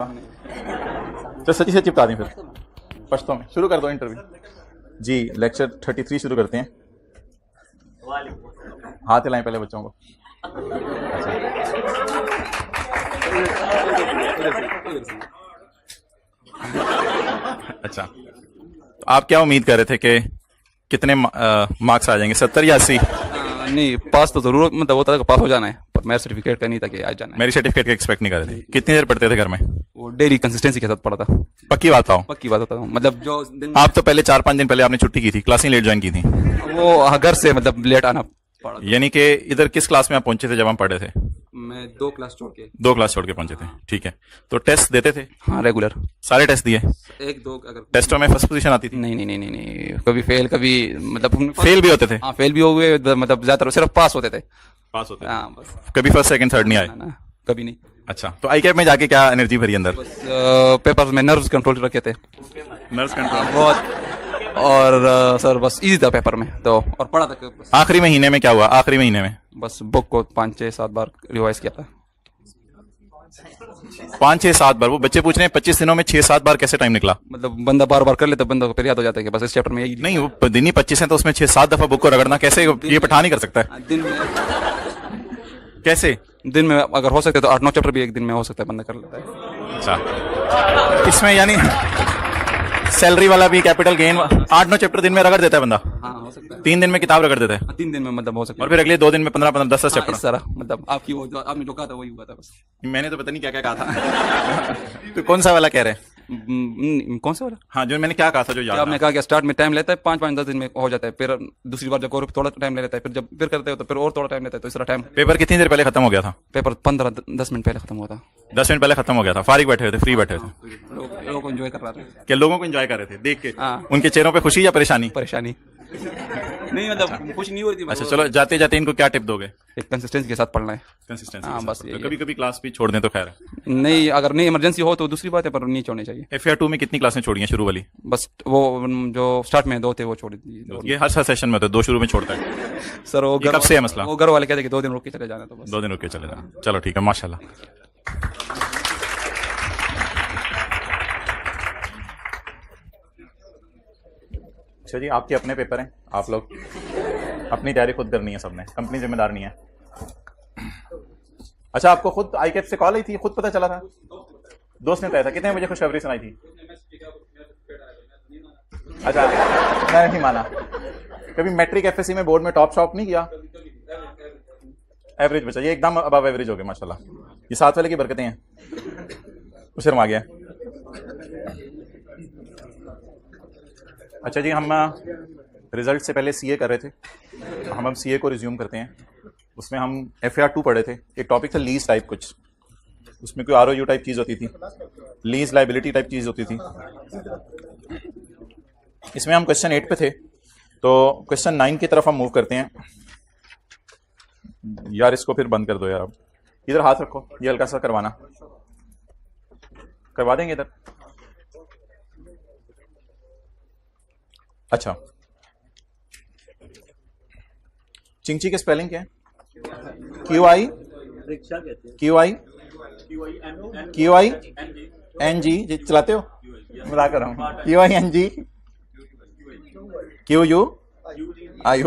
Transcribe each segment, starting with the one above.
तो सच्ची सच्ची बता दें फिर पश्तो में शुरू कर दो इंटरव्यू जी। लेक्चर 33 शुरू करते हैं। हाथ हिलाएं पहले बच्चों को। अच्छा, तो आप क्या उम्मीद कर रहे थे कि कितने मार्क्स आ जाएंगे, 70 या 80? नहीं, पास तो जरूर मतलब होता है, पास हो जाना है, पर मेरिट सर्टिफिकेट का नहीं था कि आ जाना है। मेरी सर्टिफिकेट का एक्सपेक्ट नहीं कर रहे थे। कितनी देर पढ़ते थे घर में? वो डेली कंसिस्टेंसी के साथ पढ़ा था। पक्की बात बताओ। पक्की बात होता हूँ, मतलब जो दिन आप तो पहले 4-5 दिन पहले आपने छुट्टी की थी, क्लासें लेट ज्वाइन की थी, वो घर से मतलब लेट आना पड़ा। यानी कि इधर किस क्लास में आप पहुंचे थे जब हम पढ़े थे? मैं 2 क्लास छोड़ के 2 क्लास छोड़ के पहुंचे थे। ठीक है, तो टेस्ट देते थे? हाँ, रेगुलर सारे टेस्ट दिए? 1-2 अगर टेस्टों में फर्स्ट पोजीशन आती थी? नहीं नहीं नहीं नहीं नहीं, कभी फेल, कभी मतलब फेल भी होते थे? हाँ, फेल भी हो गए, मतलब ज्यादातर सिर्फ पास होते थे। पास होते हाँ बस, कभी फर्स्ट सेकंड थर्ड नहीं आए? ना कभी नहीं। अच्छा, तो आई कैप में जाके क्या एनर्जी भरी अंदर? बस पेपर्स में नर्व्स कंट्रोल रखे थे नर्व्स कंट्रोल बहुत, और सर बस इजी था पेपर में तो, और पढ़ा था बस। आखिरी महीने में क्या हुआ? आखिरी महीने में बस बुक को 5-6-7 बार रिवाइज किया था। 5-6-7 बार? वो बच्चे पूछ रहे हैं 25 दिनों में 6-7 बार कैसे टाइम निकला? मतलब बंदा बार बार कर लेता, बंदा को फिर याद हो जाता है कि बस इस चैप्टर में यही नहीं, वो दिन ही 25 है तो उसमें 6-7 दफा बुक को रगड़ना कैसे? ये पठान ही कर सकता है दिन में। कैसे? दिन में अगर हो सकता है तो 8-9 चैप्टर भी एक दिन में हो सकता है, बंदा कर लेता है। अच्छा, इसमें यानी सैलरी वाला भी कैपिटल गेन 8-9 चैप्टर दिन में रगड़ देता है बंदा? हाँ, हो सकता है। 3 दिन में किताब रगड़ देता है? 3 दिन में मतलब हो सकता और फिर अगले 2 दिन में 15-15 10-10 है। चैप्टर? इस तरह मतलब आपकी वो जो आपने जो कहा था वही हुआ था बस। मैंने तो पता नहीं क्या क्या कहा था। तो कौन सा वाला कह रहे हैं? कौन सा वाला? हाँ, जो मैंने क्या कहा था, जो याद आपने कहा कि स्टार्ट में टाइम लेता है 5-5-10 दिन में हो जाता है, फिर दूसरी बार जब और थोड़ा टाइम ले लेता है, फिर जब फिर करते हो तो फिर और थोड़ा टाइम लेता है, तो इस तरह टाइम। पेपर कितनी देर पहले खत्म हो गया था? पेपर 15-10 मिनट पहले खत्म हुआ था। 10 मिनट पहले खत्म हो गया था। फारिग बैठे हुए थे, फ्री बैठे थे? लोग को एंजॉय कर रहा था। क्या लोगों को एंजॉय कर रहे थे देख के? हाँ। उनके चेहरों पे खुशी या परेशानी? परेशानी नहीं, मतलब कुछ नहीं हो रही थी। अच्छा, चलो जाते जाते इनको क्या टिप दोगे? एक कंसिस्टेंसी के साथ पढ़ना है। कंसिस्टेंसी हाँ, बस तो कभी कभी क्लास भी छोड़ दें तो खैर है। नहीं, अगर नहीं इमरजेंसी हो तो दूसरी बात है, पर नहीं छोड़नी चाहिए। FAR 2 में कितनी क्लासें छोड़ी हैं शुरू वाली? बस वो जो स्टार्ट में 2 थे वो छोड़ दी। ये हर सेशन में होता है, 2 शुरू में छोड़ता है। सर वो ये कब से है मसला? वो घर वाले कहते कि 2 दिन रुक के चले जाना, तो बस 2 दिन रुक के चले जाना। चलो ठीक है, माशाल्लाह। अच्छा जी, आपके अपने पेपर हैं, आप लोग अपनी तैयारी खुद करनी है सबने, कंपनी जिम्मेदार नहीं है। अच्छा, आपको खुद आई कैप से कॉल आई थी, खुद पता चला था? दोस्त ने बताया था? कितने बजे खुशखबरी सुनाई थी? अच्छा, मैं नहीं माना। कभी मैट्रिक FSC में बोर्ड में टॉप शॉप नहीं किया? एवरेज बचा, ये एकदम अबव एवरेज हो गया माशाल्लाह। ये 7 वाले की बरकतें हैं। शर्मा गया। अच्छा जी, हम रिजल्ट से पहले CA कर रहे थे, हम CA को रिज्यूम करते हैं। उसमें हम FAR 2 पढ़े थे, एक टॉपिक था लीज टाइप कुछ, उसमें कोई ROU टाइप चीज़ होती थी, लीज लाइबिलिटी टाइप चीज़ होती थी। इसमें हम क्वेश्चन 8 पे थे, तो क्वेश्चन 9 की तरफ हम मूव करते हैं। यार इसको फिर बंद कर दो यार, अब इधर हाथ रखो, ये हल्का सा करवाना, करवा देंगे इधर। अच्छा, चिंची के स्पेलिंग क्या है? QING चलाते हो? मजाक कर रहा हूँ। QING QU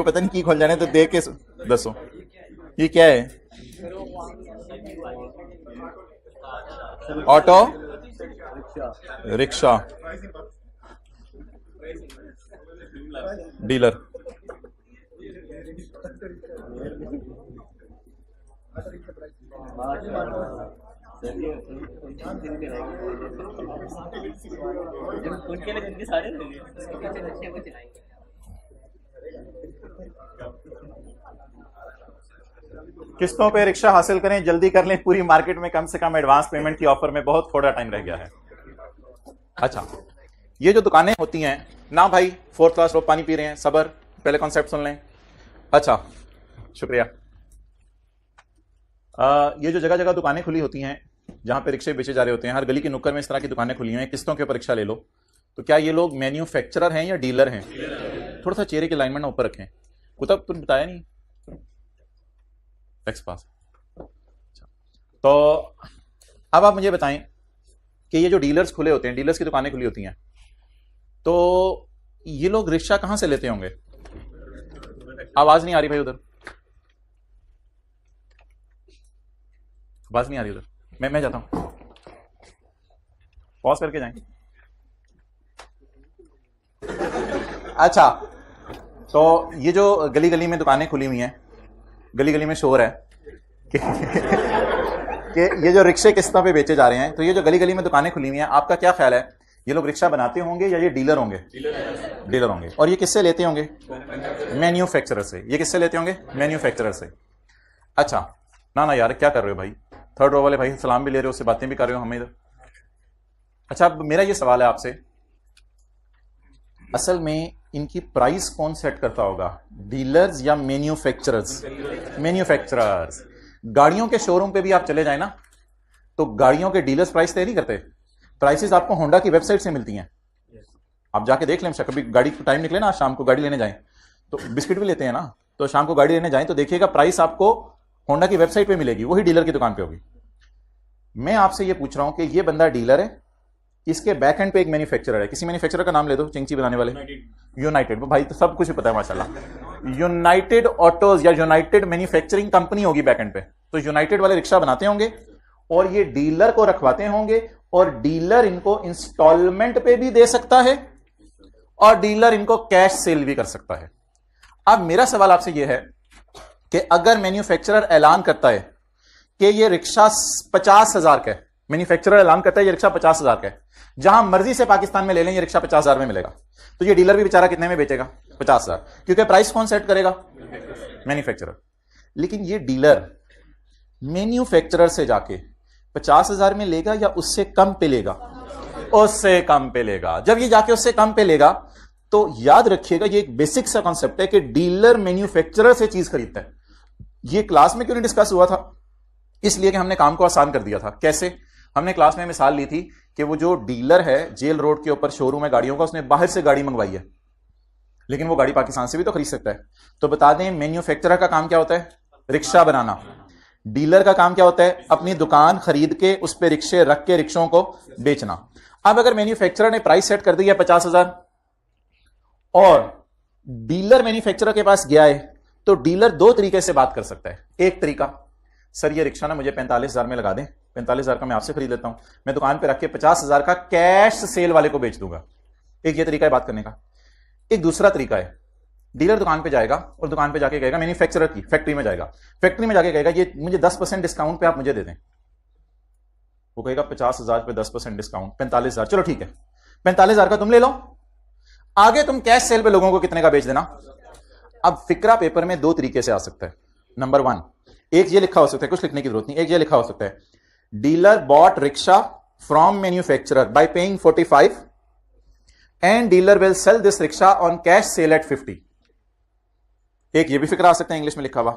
पता नहीं की खोल जाने, तो देख के दसो ये क्या है? Auto rickshaw dealer. किस्तों पे रिक्शा हासिल करें, जल्दी कर लें, पूरी मार्केट में कम से कम एडवांस पेमेंट की ऑफर में बहुत थोड़ा टाइम रह गया है। अच्छा, ये जो दुकानें होती हैं ना भाई, 4th क्लास लोग पानी पी रहे हैं, सबर, पहले कॉन्सेप्ट सुन लें। अच्छा, शुक्रिया। ये जो जगह जगह दुकानें खुली होती हैं जहां पे रिक्शे बेचे जा रहे होते हैं, हर गली की नुक्कड़ में इस तरह की दुकानें खुली हैं, किस्तों के ऊपर रिक्शा ले लो, तो क्या ये लोग मैन्युफैक्चरर हैं या डीलर हैं? थोड़ा सा चेहरे के लाइनमेंट ऊपर रखें। कुतब तुम बताया नहीं टेक्स्ट पास। तो अब आप मुझे बताएं कि ये जो डीलर्स खुले होते हैं, डीलर्स की दुकानें खुली होती हैं, तो ये लोग रिक्शा कहां से लेते होंगे? आवाज नहीं आ रही भाई उधर, आवाज नहीं आ रही उधर। मैं जाता हूं, पॉज करके जाएं। अच्छा, तो ये जो गली गली में दुकानें खुली हुई हैं, गली गली में शोर है कि ये जो रिक्शे किस्तों पे बेचे जा रहे हैं, तो ये जो गली गली में दुकानें खुली हुई हैं, आपका क्या ख्याल है, ये लोग रिक्शा बनाते होंगे या ये डीलर होंगे? डीलर होंगे। और ये किससे लेते होंगे? मैन्युफैक्चरर से। ये किससे लेते होंगे? मैन्युफैक्चरर से। अच्छा, ना यार क्या कर रहे हो भाई, थर्ड रो वाले भाई सलाम भी ले रहे हो, उससे बातें भी कर रहे हो हमें इधर। अच्छा, अब मेरा ये सवाल है आपसे, असल में इनकी प्राइस कौन सेट करता होगा, डीलर्स या मैन्युफैक्चरर्स? मैन्युफैक्चरर्स। गाड़ियों के शोरूम पे भी आप चले जाए ना, तो गाड़ियों के डीलर्स प्राइस तय नहीं करते, प्राइसेस आपको होंडा की वेबसाइट से मिलती हैं। आप जाके देख लें, कभी गाड़ी को टाइम निकले ना, शाम को गाड़ी लेने जाएं तो बिस्किट भी लेते हैं ना, तो शाम को गाड़ी लेने जाएं तो देखिएगा प्राइस आपको होंडा की वेबसाइट पे मिलेगी, वही डीलर की दुकान पे होगी। मैं आपसे ये पूछ रहा हूं कि ये बंदा डीलर है, इसके बैक एंड पे एक मैन्युफैक्चरर है, किसी मैन्युफैक्चरर का नाम ले दो, चिंची बनाने वाले। यूनाइटेड। भाई तो सब कुछ पता है माशाल्लाह। यूनाइटेड ऑटोज या यूनाइटेड मैन्युफैक्चरिंग कंपनी होगी बैक एंड पे, तो यूनाइटेड वाले रिक्शा बनाते होंगे और ये डीलर को रखवाते होंगे, और डीलर इनको इंस्टॉलमेंट पे भी दे सकता है और डीलर इनको कैश सेल भी कर सकता है। अब मेरा सवाल आपसे यह है कि अगर मैन्युफैक्चरर ऐलान करता है कि ये रिक्शा 50,000 का है, मैन्युफैक्चरर ऐलान करता है ये रिक्शा 50,000 का है, जहां मर्जी से पाकिस्तान में ले लें ये रिक्शा 50,000 में मिलेगा, तो ये डीलर भी बेचारा कितने में बेचेगा? 50,000, क्योंकि प्राइस कौन सेट करेगा? मैन्युफैक्चरर। लेकिन ये डीलर मैन्युफैक्चरर से जाके 50,000 में लेगा या उससे कम पे लेगा? उससे कम पे लेगा। जब ये जाके उससे कम पे लेगा, तो याद रखिएगा ये एक बेसिक सा कॉन्सेप्ट है कि डीलर मैन्युफैक्चरर से चीज खरीदता है। ये क्लास में क्यों नहीं डिस्कस हुआ था? इसलिए कि हमने काम को आसान कर दिया था। कैसे? हमने क्लास में मिसाल ली थी कि वो जो डीलर है, जेल रोड के ऊपर शोरूम है गाड़ियों का, उसने बाहर से गाड़ी मंगवाई है, लेकिन वो गाड़ी पाकिस्तान से भी तो खरीद सकता है। तो बता दें, मैन्युफैक्चरर का काम क्या होता है? रिक्शा बनाना। डीलर का काम क्या होता है? अपनी दुकान खरीद के उस पर रिक्शे रख के रिक्शों को बेचना। अब अगर मैन्युफैक्चरर ने प्राइस सेट कर दी है 50,000 और डीलर मैन्युफैक्चरर के पास गया है, तो डीलर दो तरीके से बात कर सकता है। एक तरीका, सर ये रिक्शा ना मुझे 45,000 में लगा दें, 45,000 का मैं आपसे खरीद लेता हूं, मैं दुकान पे रख के 50,000 का कैश सेल वाले को बेच दूंगा। एक ये तरीका है बात करने का। एक दूसरा तरीका है, डीलर दुकान पे जाएगा और दुकान पे जाके कहेगा, मैन्युफैक्चरर की फैक्ट्री में जाएगा, फैक्ट्री में जाके कहेगा ये मुझे 10% डिस्काउंट पे आप मुझे दे दें। वो कहेगा 50,000 पे 10% डिस्काउंट 45,000, चलो ठीक है 45,000 का तुम ले लो, आगे तुम कैश सेल पे लोगों को कितने का बेच देना। अब फिक्रा पेपर में दो तरीके से आ सकता है। नंबर 1, एक ये लिखा हो सकता है, कुछ लिखने की जरूरत नहीं, एक ये लिखा हो सकता है, dealer bought rickshaw from manufacturer by paying 45 and dealer will sell this rickshaw on cash sale at 50। एक ये भी फिक्रा आ सकता है इंग्लिश में लिखा हुआ,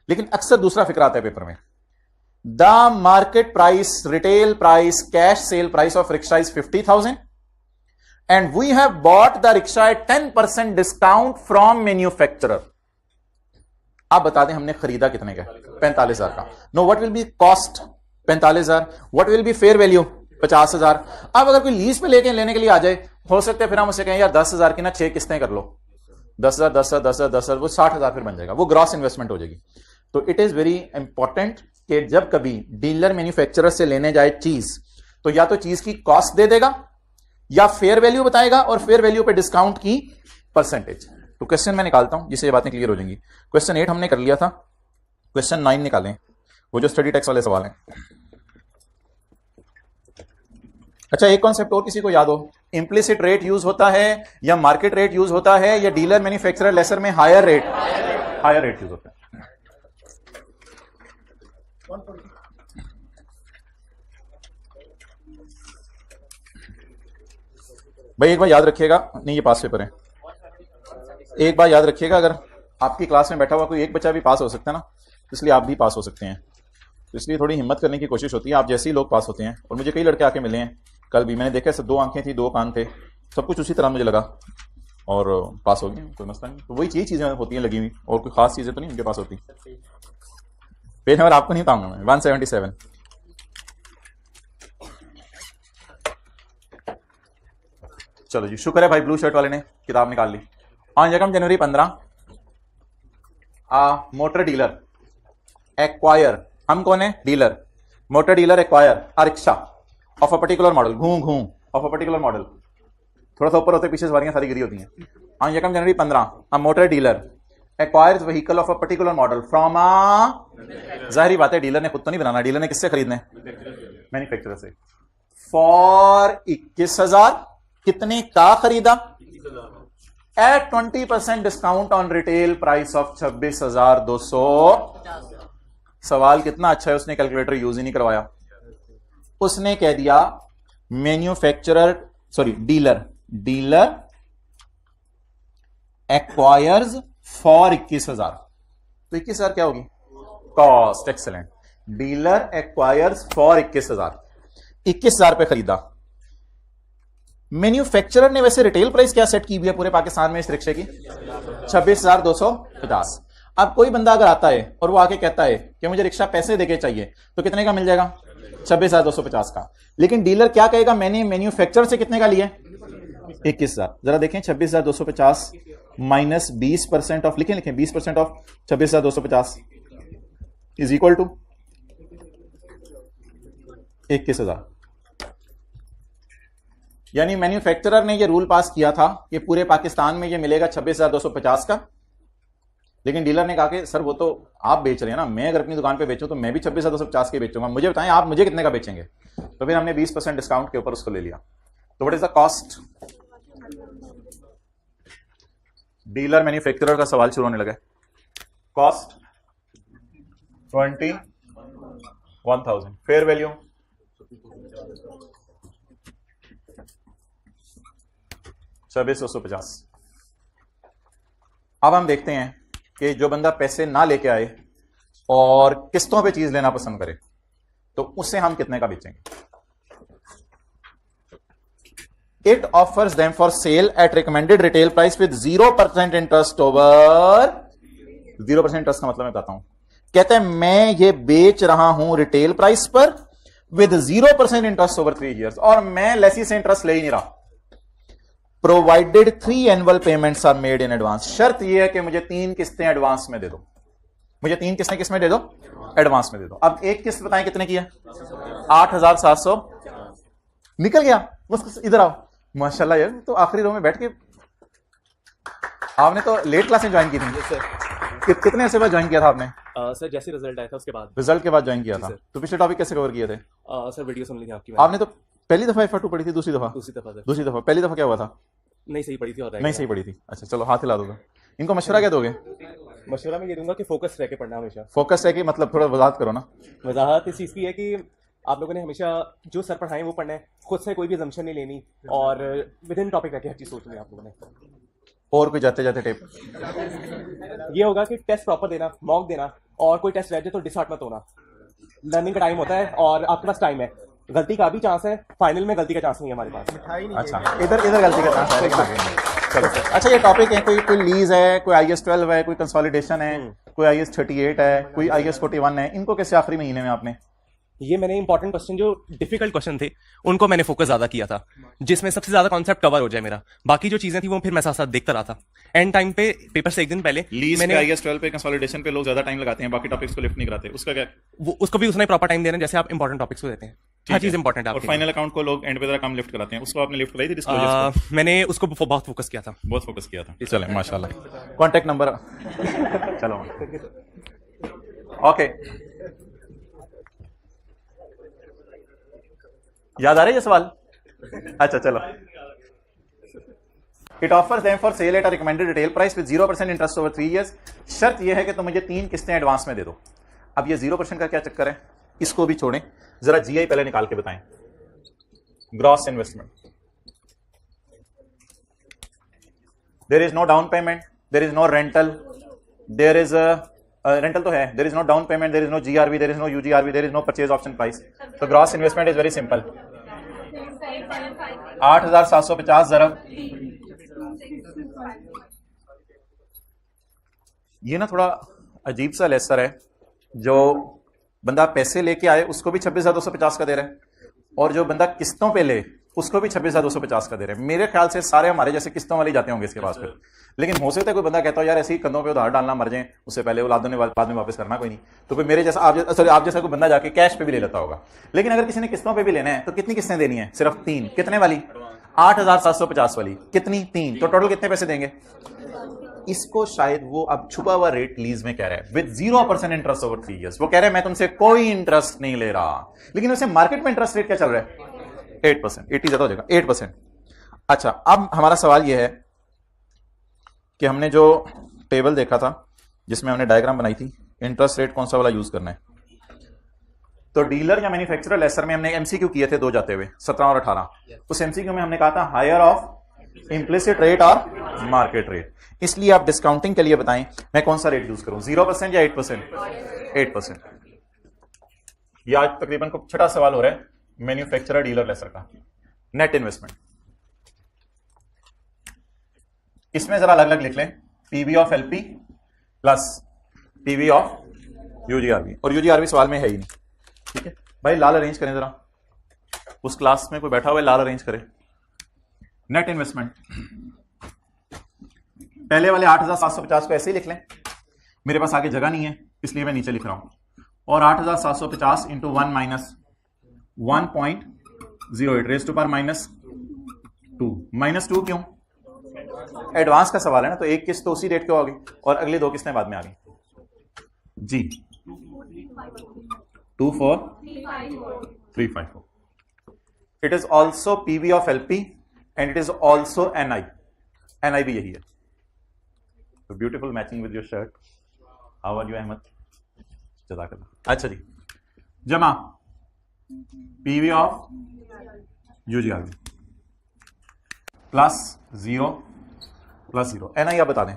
लेकिन अक्सर दूसरा फिक्रा आता है पेपर में, the market price, retail price, cash sale price of rickshaw is 50,000 and we have bought the rickshaw at 10% discount from manufacturer. आप बता दें हमने खरीदा कितने का? 45,000 का। No, what will be cost? 45,000। What will be fair value? 50,000। अब अगर कोई लीज पे लेने के लिए आ जाए, हो सकता है फिर हम उसे कहें यार 10,000 की ना 6 किस्तें कर लो, 10,000 10,000 10,000 10,000, वो 60,000 फिर बन जाएगा, वो ग्रॉस इन्वेस्टमेंट हो जाएगी। तो इट इज वेरी इंपॉर्टेंट कि जब कभी डीलर मैन्युफैक्चरर से लेने जाए चीज, तो या तो चीज की कॉस्ट दे देगा या फेयर वैल्यू बताएगा, और फेयर वैल्यू पे डिस्काउंट की परसेंटेज। तो क्वेश्चन मैं निकालता हूं जिससे ये बातें क्लियर हो जाएंगी। क्वेश्चन 8 हमने कर लिया था, क्वेश्चन 9 निकालें, वो जो स्टडी टेक्स्ट वाले सवाल हैं। अच्छा, एक कॉन्सेप्ट और किसी को याद हो, इंप्लिसिट रेट यूज होता है या मार्केट रेट यूज होता है या डीलर मैन्युफैक्चरर लेसर में हायर रेट यूज होता है? भाई एक बार याद रखिएगा, नहीं ये पास पेपर है, एक बार याद रखिएगा, अगर आपकी क्लास में बैठा हुआ कोई एक बच्चा भी पास हो सकता है ना, इसलिए आप भी पास हो सकते हैं। तो इसलिए थोड़ी हिम्मत करने की कोशिश होती है, आप जैसे ही लोग पास होते हैं। और मुझे कई लड़के आके मिले हैं, कल भी मैंने देखा, सब 2 आंखें थी 2 कान थे, सब कुछ उसी तरह मुझे लगा और पास हो गए, कोई मसला नहीं। तो वही चीजें होती हैं लगी हुई, और कोई खास चीजें तो नहीं उनके पास होती। पेज नंबर आपको नहीं बताऊंगा मैं, 177। चलो जी, शुक्र है भाई ब्लू शर्ट वाले ने किताब निकाल ली। ऑन यकम जनवरी 15 मोटर डीलर एक्वायर, हम कौन है? Dealer. Motor dealer acquire a rickshaw of a particular model, घूम घूम ऑफ अ पर्टिकुलर मॉडल, थोड़ा सा ऊपर होते पीछे सवारियां सारी गिरी होती हैं। ऑन यकम जनवरी 15 a motor dealer acquires vehicle of a particular model from a, जाहिर बात है डीलर ने खुद तो नहीं बनाना, डीलर ने किससे खरीदने? मैन्युफैक्चरर से। फॉर 21,000, कितने का खरीदा? At 20% discount on retail price of 26,200। सवाल कितना अच्छा है, उसने कैलकुलेटर यूज ही नहीं करवाया। उसने कह दिया manufacturer sorry dealer acquires for 21,000। तो 21,000 क्या होगी? Cost. Excellent. Dealer acquires for 21,000, 21,000 पे खरीदा। मैन्युफैक्चरर ने वैसे रिटेल प्राइस क्या सेट की हुई है पूरे पाकिस्तान में इस रिक्शे की? 26,250। अब कोई बंदा अगर आता है और वो आके कहता है कि मुझे रिक्शा पैसे देके चाहिए, तो कितने का मिल जाएगा? 26,250 का। लेकिन डीलर क्या कहेगा? मैंने मैन्युफैक्चरर से कितने का लिया? 21,000। जरा देखें 26,250 माइनस 20% ऑफ, लिखें 20% ऑफ 26,250 इज इक्वल टू 21,000। यानी मैन्युफैक्चरर ने यह रूल पास किया था कि पूरे पाकिस्तान में यह मिलेगा 26,250 का, लेकिन डीलर ने कहा कि सर वो तो आप बेच रहे हैं ना, मैं अगर अपनी दुकान पे बेचूं तो मैं भी 26,250 के बेचूंगा, मुझे बताएं आप मुझे कितने का बेचेंगे? तो फिर हमने 20% डिस्काउंट के ऊपर उसको ले लिया। तो what is the cost? Dealer manufacturer का सवाल शुरू होने लगा। Cost 21,000, fair value 26,250। अब हम देखते हैं कि जो बंदा पैसे ना लेके आए और किस्तों पे चीज लेना पसंद करे तो उससे हम कितने का बेचेंगे? It offers them for sale at recommended retail price with 0% interest over 0% interest का मतलब मैं बताता हूं। कहते हैं मैं ये बेच रहा हूं रिटेल प्राइस पर विद 0% इंटरेस्ट ओवर 3 years, और मैं लेसी से इंटरेस्ट ले ही नहीं रहा। Provided 3 annual payments are made in advance. शर्त यह है कि मुझे 3 किस्तें एडवांस में दे दो, मुझे 3 किस्तें किस में दे दो? एडवांस में दे दो। अब एक किस्त बताएं कितने की है? 8,700। निकल गया। बस इधर आओ। माशाल्लाह यार, तो आखिरी रो में बैठ के आपने तो लेट क्लासें ज्वाइन की थी। कितने अर्से बाद ज्वाइन किया था आपने? सर जैसे रिजल्ट आया था उसके बाद। रिजल्ट के बाद ज्वाइन किया था। तो पिछले टॉपिक कैसे कवर किए थे? सर वीडियो सुन ली थी आपकी। आपने तो पहली दफा FR2 पढ़ी थी? दूसरी दफा? दूसरी दफा। पहली दफा क्या हुआ था? नहीं सही पढ़ी थी और नहीं सही पढ़ी थी। अच्छा चलो हाथ हिला दोगे। इनको मशवरा क्या दोगे? मशवरा में ये दूंगा कि फोकस रह के पढ़ना हमेशा। फोकस है कि मतलब थोड़ा वजाहत करो ना। वजाहत इस चीज़ की है कि आप लोगों ने हमेशा जो सर पढ़ाएं वो पढ़ना है, खुद से कोई भी असम्पशन नहीं लेनी और विद इन टॉपिक रह के हर चीज़ सोचनी है आप लोगों ने। और कोई जाते जाते टिप ये होगा कि टेस्ट प्रॉपर देना, मॉक देना, और कोई टेस्ट रह जाए तो डिसहार्ट मत होना। लर्निंग का टाइम होता है और आपके पास टाइम है, गलती का भी चांस है, फाइनल में गलती का चांस नहीं है हमारे पास। अच्छा इधर गलती का चांस है लेकिन आगे नहीं। चलो अच्छा ये टॉपिक है, कोई लीज है, कोई IAS 12 है, कोई कंसोलिडेशन है, कोई IAS 38 है, कोई IAS 41 है, इनको कैसे आखिरी महीने में आपने? ये मैंने इंपॉर्टेंट क्वेश्चन जो डिफिकल्ट क्वेश्चन थे उनको मैंने फोकस ज्यादा किया था, जिसमें सबसे ज्यादा कॉन्सेप्ट कवर हो जाए मेरा। बाकी जो चीजें थी वो फिर मैं साथ साथ देखता रहा था। एंड टाइम पे पेपर से एक दिन पहले मैंने IAS 12 पे कंसोलिडेशन पे लोग ज्यादा टाइम लगाते हैं, बाकी टॉपिक्स को लिफ्ट नहीं कराते, उसका क्या? वो उसको भी उतना ही प्रॉपर टाइम देना जैसे आप इंपॉर्टेंट टॉपिक्स को देते हैं। हर चीज इंपॉर्टेंट है। और फाइनल अकाउंट को लोग एंड पे जरा कम लिफ्ट कराते हैं, उसको आपने लिफ्ट कराई थी डिस्क्लोजर्स को? मैंने उसको बहुत फोकस किया था। बहुत फोकस किया था। चले माशाल्लाह। कांटेक्ट नंबर चलो ओके याद आ रहा है ये सवाल? अच्छा चलो। It offers them for sale at a recommended retail price with 0% interest over 3 years। शर्त यह है कि तुम मुझे 3 किस्तें एडवांस में दे दो। अब ये 0% का क्या चक्कर है, इसको भी छोड़ें, जरा GI पहले निकाल के बताएं। Gross investment, there is no down payment, there is no rental, there is rental तो है, there is no down payment, there is no GRV, there is no UGRV, there is no purchase option price. तो gross investment is very simple, 8,750 ज़रब ये ना थोड़ा अजीब सा laser है। जो बंदा पैसे लेके आए उसको भी 26,250 का दे रहा है, और जो बंदा किस्तों पे ले उसको भी 26,250 का दे रहे हैं। मेरे ख्याल से सारे हमारे जैसे किस्तों वाले जाते होंगे इसके पास फिर। लेकिन हो सकता है कोई बंदा कहता हो यार ऐसे ही कंधों पे उधार डालना, मर जाए उससे पहले औलादों ने बाद में वापस करना कोई नहीं, तो फिर मेरे जैसा आप जैसा कोई बंदा जाके कैश पे भी ले लेता होगा। लेकिन अगर किसी ने किस्तों पे भी लेना है तो कितनी किस्तें देनी है? सिर्फ 3। कितने वाली? 8,750 वाली। कितनी? 3। तो टोटल कितने पैसे देंगे? इसको शायद वो अब छुपा हुआ रेट लीज में कह रहा है विद 0% इंटरेस्ट ओवर 3 years। वो कह रहे हैं मैं तुमसे कोई इंटरेस्ट नहीं ले रहा, लेकिन वैसे मार्केट में इंटरेस्ट रेट क्या चल रहा है? 8%। 80 ज्यादा हो जाएगा, 8%। अच्छा, अब हमारा सवाल यह है कि हमने जो टेबल देखा था जिसमें हमने डायग्राम बनाई थी, इंटरेस्ट रेट कौन सा वाला यूज करना है? तो डीलर या मैन्युफैक्चरर लेसर में हमने एमसीक्यू किए थे 2 जाते हुए, 17 और 18। उस एमसीक्यू में हमने कहा था हायर ऑफ इंप्लिसिट रेट और मार्केट रेट। इसलिए आप डिस्काउंटिंग के लिए बताएं मैं कौन सा रेट यूज करूं, 0% या 8%? 8%। यह आज तकरीबन को छठा सवाल हो रहा है मैन्युफैक्चरर डीलर लेसर का। नेट इन्वेस्टमेंट इसमें जरा अलग अलग लिख लें, PV of LP plus PV of UGRB, और यूजीआरबी सवाल में है ही नहीं। ठीक है भाई, लाल अरेंज करें जरा, उस क्लास में कोई बैठा हुआ है लाल अरेंज करे। नेट इन्वेस्टमेंट पहले वाले 8,750 को ऐसे ही लिख लें, मेरे पास आगे जगह नहीं है इसलिए मैं नीचे लिख रहा हूं, और 8,750 इंटू 1 माइनस 1.08 रेज़ टू पावर -2। -2 क्यों? एडवांस का सवाल है ना, तो एक किस्त तो उसी रेट के होगी और अगली 2 किस्तें बाद में आ गई जी। 24,354। It is also PV of LP and it is also NI. NI भी यही है। तो beautiful matching with your shirt. How are you Ahmed? जज़ाकल्लाह। अच्छा जी, जमा PV of UGRV plus 0 plus 0। NI आप बता दें।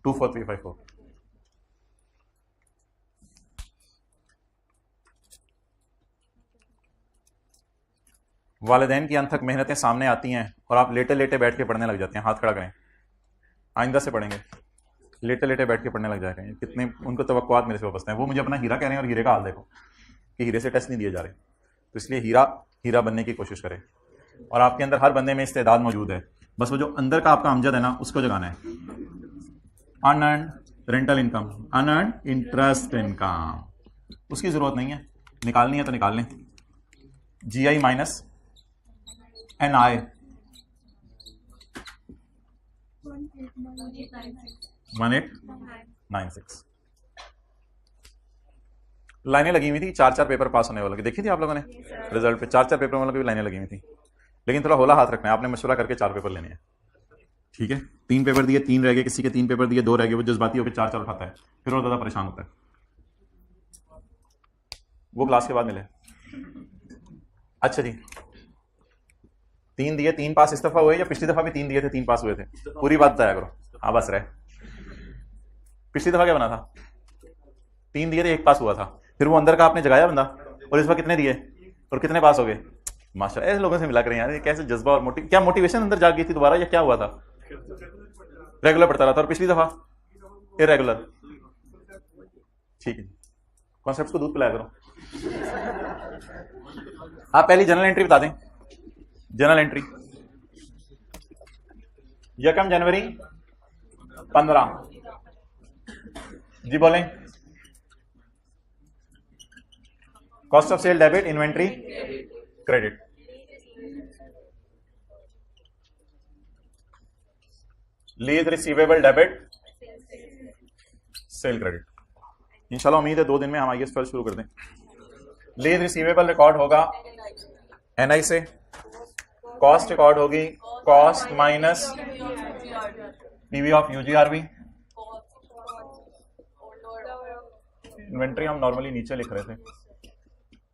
24,354। वालिदैन की अनथक मेहनतें सामने आती हैं और आप लेटे लेटे बैठ के पढ़ने लग जाते हैं। हाथ खड़ा करें, आइंदा से पढ़ेंगे, लेटे लेटे बैठ के पढ़ने लग जाएंगे। कितने उनको तवक्कुआत मेरे से वापस हैं। वो मुझे अपना हीरा कह रहे हैं और हीरे का हाल देखो कि हीरे से टेस्ट नहीं दिए जा रहे। तो इसलिए हीरा बनने की कोशिश करें, और आपके अंदर हर बंदे में इस्तेदाद मौजूद है, बस वो जो अंदर का आपका अमजद है ना उसको जगाना है। Unearned rental income, unearned interest income, उसकी जरूरत नहीं है, निकालनी है तो निकाल लें। GI minus NI 1896। लाइनें लगी हुई थी, 4-4 पेपर पास होने वाले देखी थी आप लोगों ने रिजल्ट पे, 4-4 पेपर वालों की भी लाइनें लगी हुई थी। लेकिन थोड़ा होला हाथ रखना है, आपने मशवरा करके 4 पेपर लेने हैं। ठीक है, 3 पेपर दिए 3 रह गए, किसी के 3 पेपर दिए 2 रह गए, वो जज्बाती होकर 4-4 उठाता है, फिर और ज्यादा परेशान होता है। वो क्लास के बाद मिले। अच्छा जी, 3 दिए 3 पास इस दफा हुए, या पिछली दफा भी 3 दिए थे 3 पास हुए थे? पूरी बात बताया करो। हाँ बस रहे। पिछली दफा क्या बना था? 3 दिए थे 1 पास हुआ था, फिर वो अंदर का आपने जगाया बंदा, और इस बार कितने दिए और कितने पास हो गए? माशाल्लाह, ऐसे लोगों से मिला करें यार, ये कैसे जज्बा और क्या मोटिवेशन अंदर जाग गई थी दोबारा, या क्या हुआ था? रेगुलर पढ़ता रहा था, और पिछली दफा इरेगुलर। ठीक है, कॉन्सेप्ट को दूध पिलाया करो। आप पहली जनरल एंट्री बता दें। जनरल एंट्री 1 जनवरी 15 जी बोलें। Cost of sale debit, inventory credit. Lease receivable debit, sale credit. इंशाल्लाह उम्मीद है 2 दिन में हम आईएएस शुरू कर दें। लीज रिसीवेबल रिकॉर्ड होगा एनआई से, कॉस्ट रिकॉर्ड होगी cost minus PV of UGRV. Inventory हम नॉर्मली नीचे लिख रहे थे,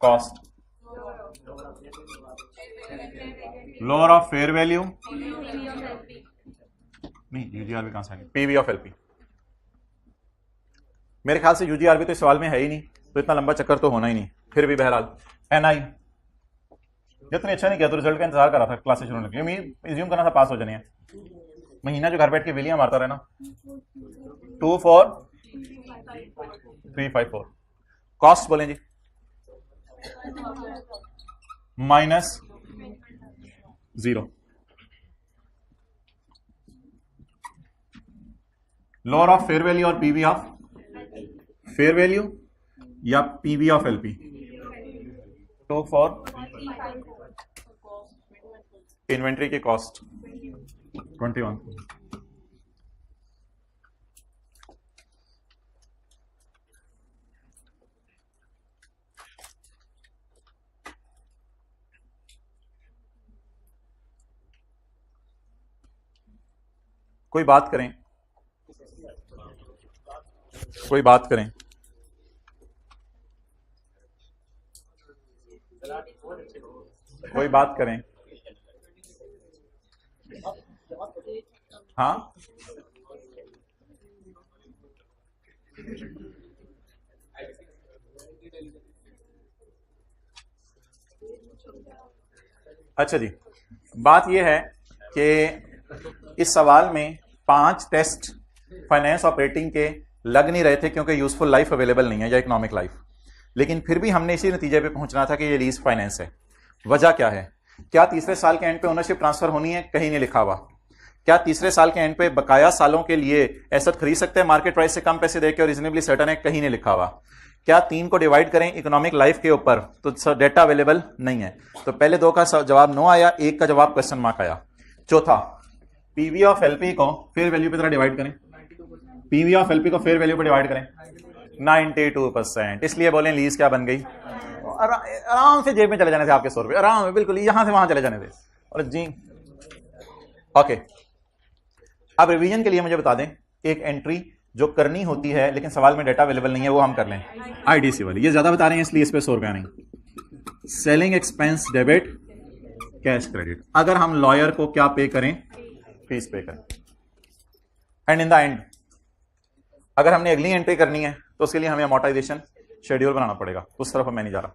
cost lower of fair value, नहीं यूजीआरबी कहां से आएगी? PV of LP. मेरे ख्याल से यूजीआरबी तो इस सवाल में है ही नहीं, तो इतना लंबा चक्कर तो होना ही नहीं। फिर भी बहरहाल एनआई जितने अच्छा नहीं किया तो रिजल्ट का इंतजार कर रहा था, क्लासेस शुरू होने के लिए एज्यूम करना था पास हो जाने हैं। महीना जो घर बैठ के विलियम मारता रहना। 24,354। कॉस्ट बोलें जी, minus 0। Lower of fair value और पीवी ऑफ फेयर वैल्यू या पीवी ऑफ एलपी। तो फॉर इन्वेंट्री की कॉस्ट 21। कोई बात करें, कोई बात करें। कोई बात करें। हाँ, अच्छा जी, बात यह है कि इस सवाल में 5 टेस्ट फाइनेंस ऑपरेटिंग के लग नहीं रहे थे क्योंकि यूजफुल लाइफ अवेलेबल नहीं है या इकोनॉमिक लाइफ, लेकिन फिर भी हमने इसी नतीजे पे पहुंचना था कि ये लीज फाइनेंस है। वजह क्या है? क्या तीसरे साल के एंड पे ओनरशिप ट्रांसफर होनी है? कहीं नहीं लिखा हुआ। क्या तीसरे साल के एंड पे बकाया सालों के लिए एसेट खरीद सकते हैं मार्केट प्राइस से कम पैसे देकर और रीजनेबली सर्टन है? कहीं नहीं लिखा हुआ। क्या 3 को डिवाइड करें इकोनॉमिक लाइफ के ऊपर तो डेटा अवेलेबल नहीं है। तो पहले 2 का जवाब नो आया, 1 का जवाब क्वेश्चन मार्क आया। चौथा, पीवी ऑफ एलपी को फेयर वैल्यू पे तरह डिवाइड करें। पीवी ऑफ एलपी को फेयर वैल्यू पे डिवाइड करें 92%। इसलिए बोलें लीज क्या बन गई? आराम से जेब में चले जाने थे आपके 100 रुपए, आराम में बिल्कुल यहां से वहां चले जाने थे। और जी ओके, अब रिवीजन के लिए मुझे बता दें एक एंट्री जो करनी होती है लेकिन सवाल में डेटा अवेलेबल नहीं है, वो हम कर लें। आईडीसी वाली, ये ज्यादा बता रहे हैं इसलिए इस पे 100 रुपया नहीं। Selling expense debit cash credit. अगर हम लॉयर को क्या पे करें? फीस पे करें। एंड इन द एंड अगर हमने अगली एंट्री करनी है तो उसके लिए हमें अमोर्टाइजेशन शेड्यूल बनाना पड़ेगा। उस तरफ मैं नहीं जा रहा।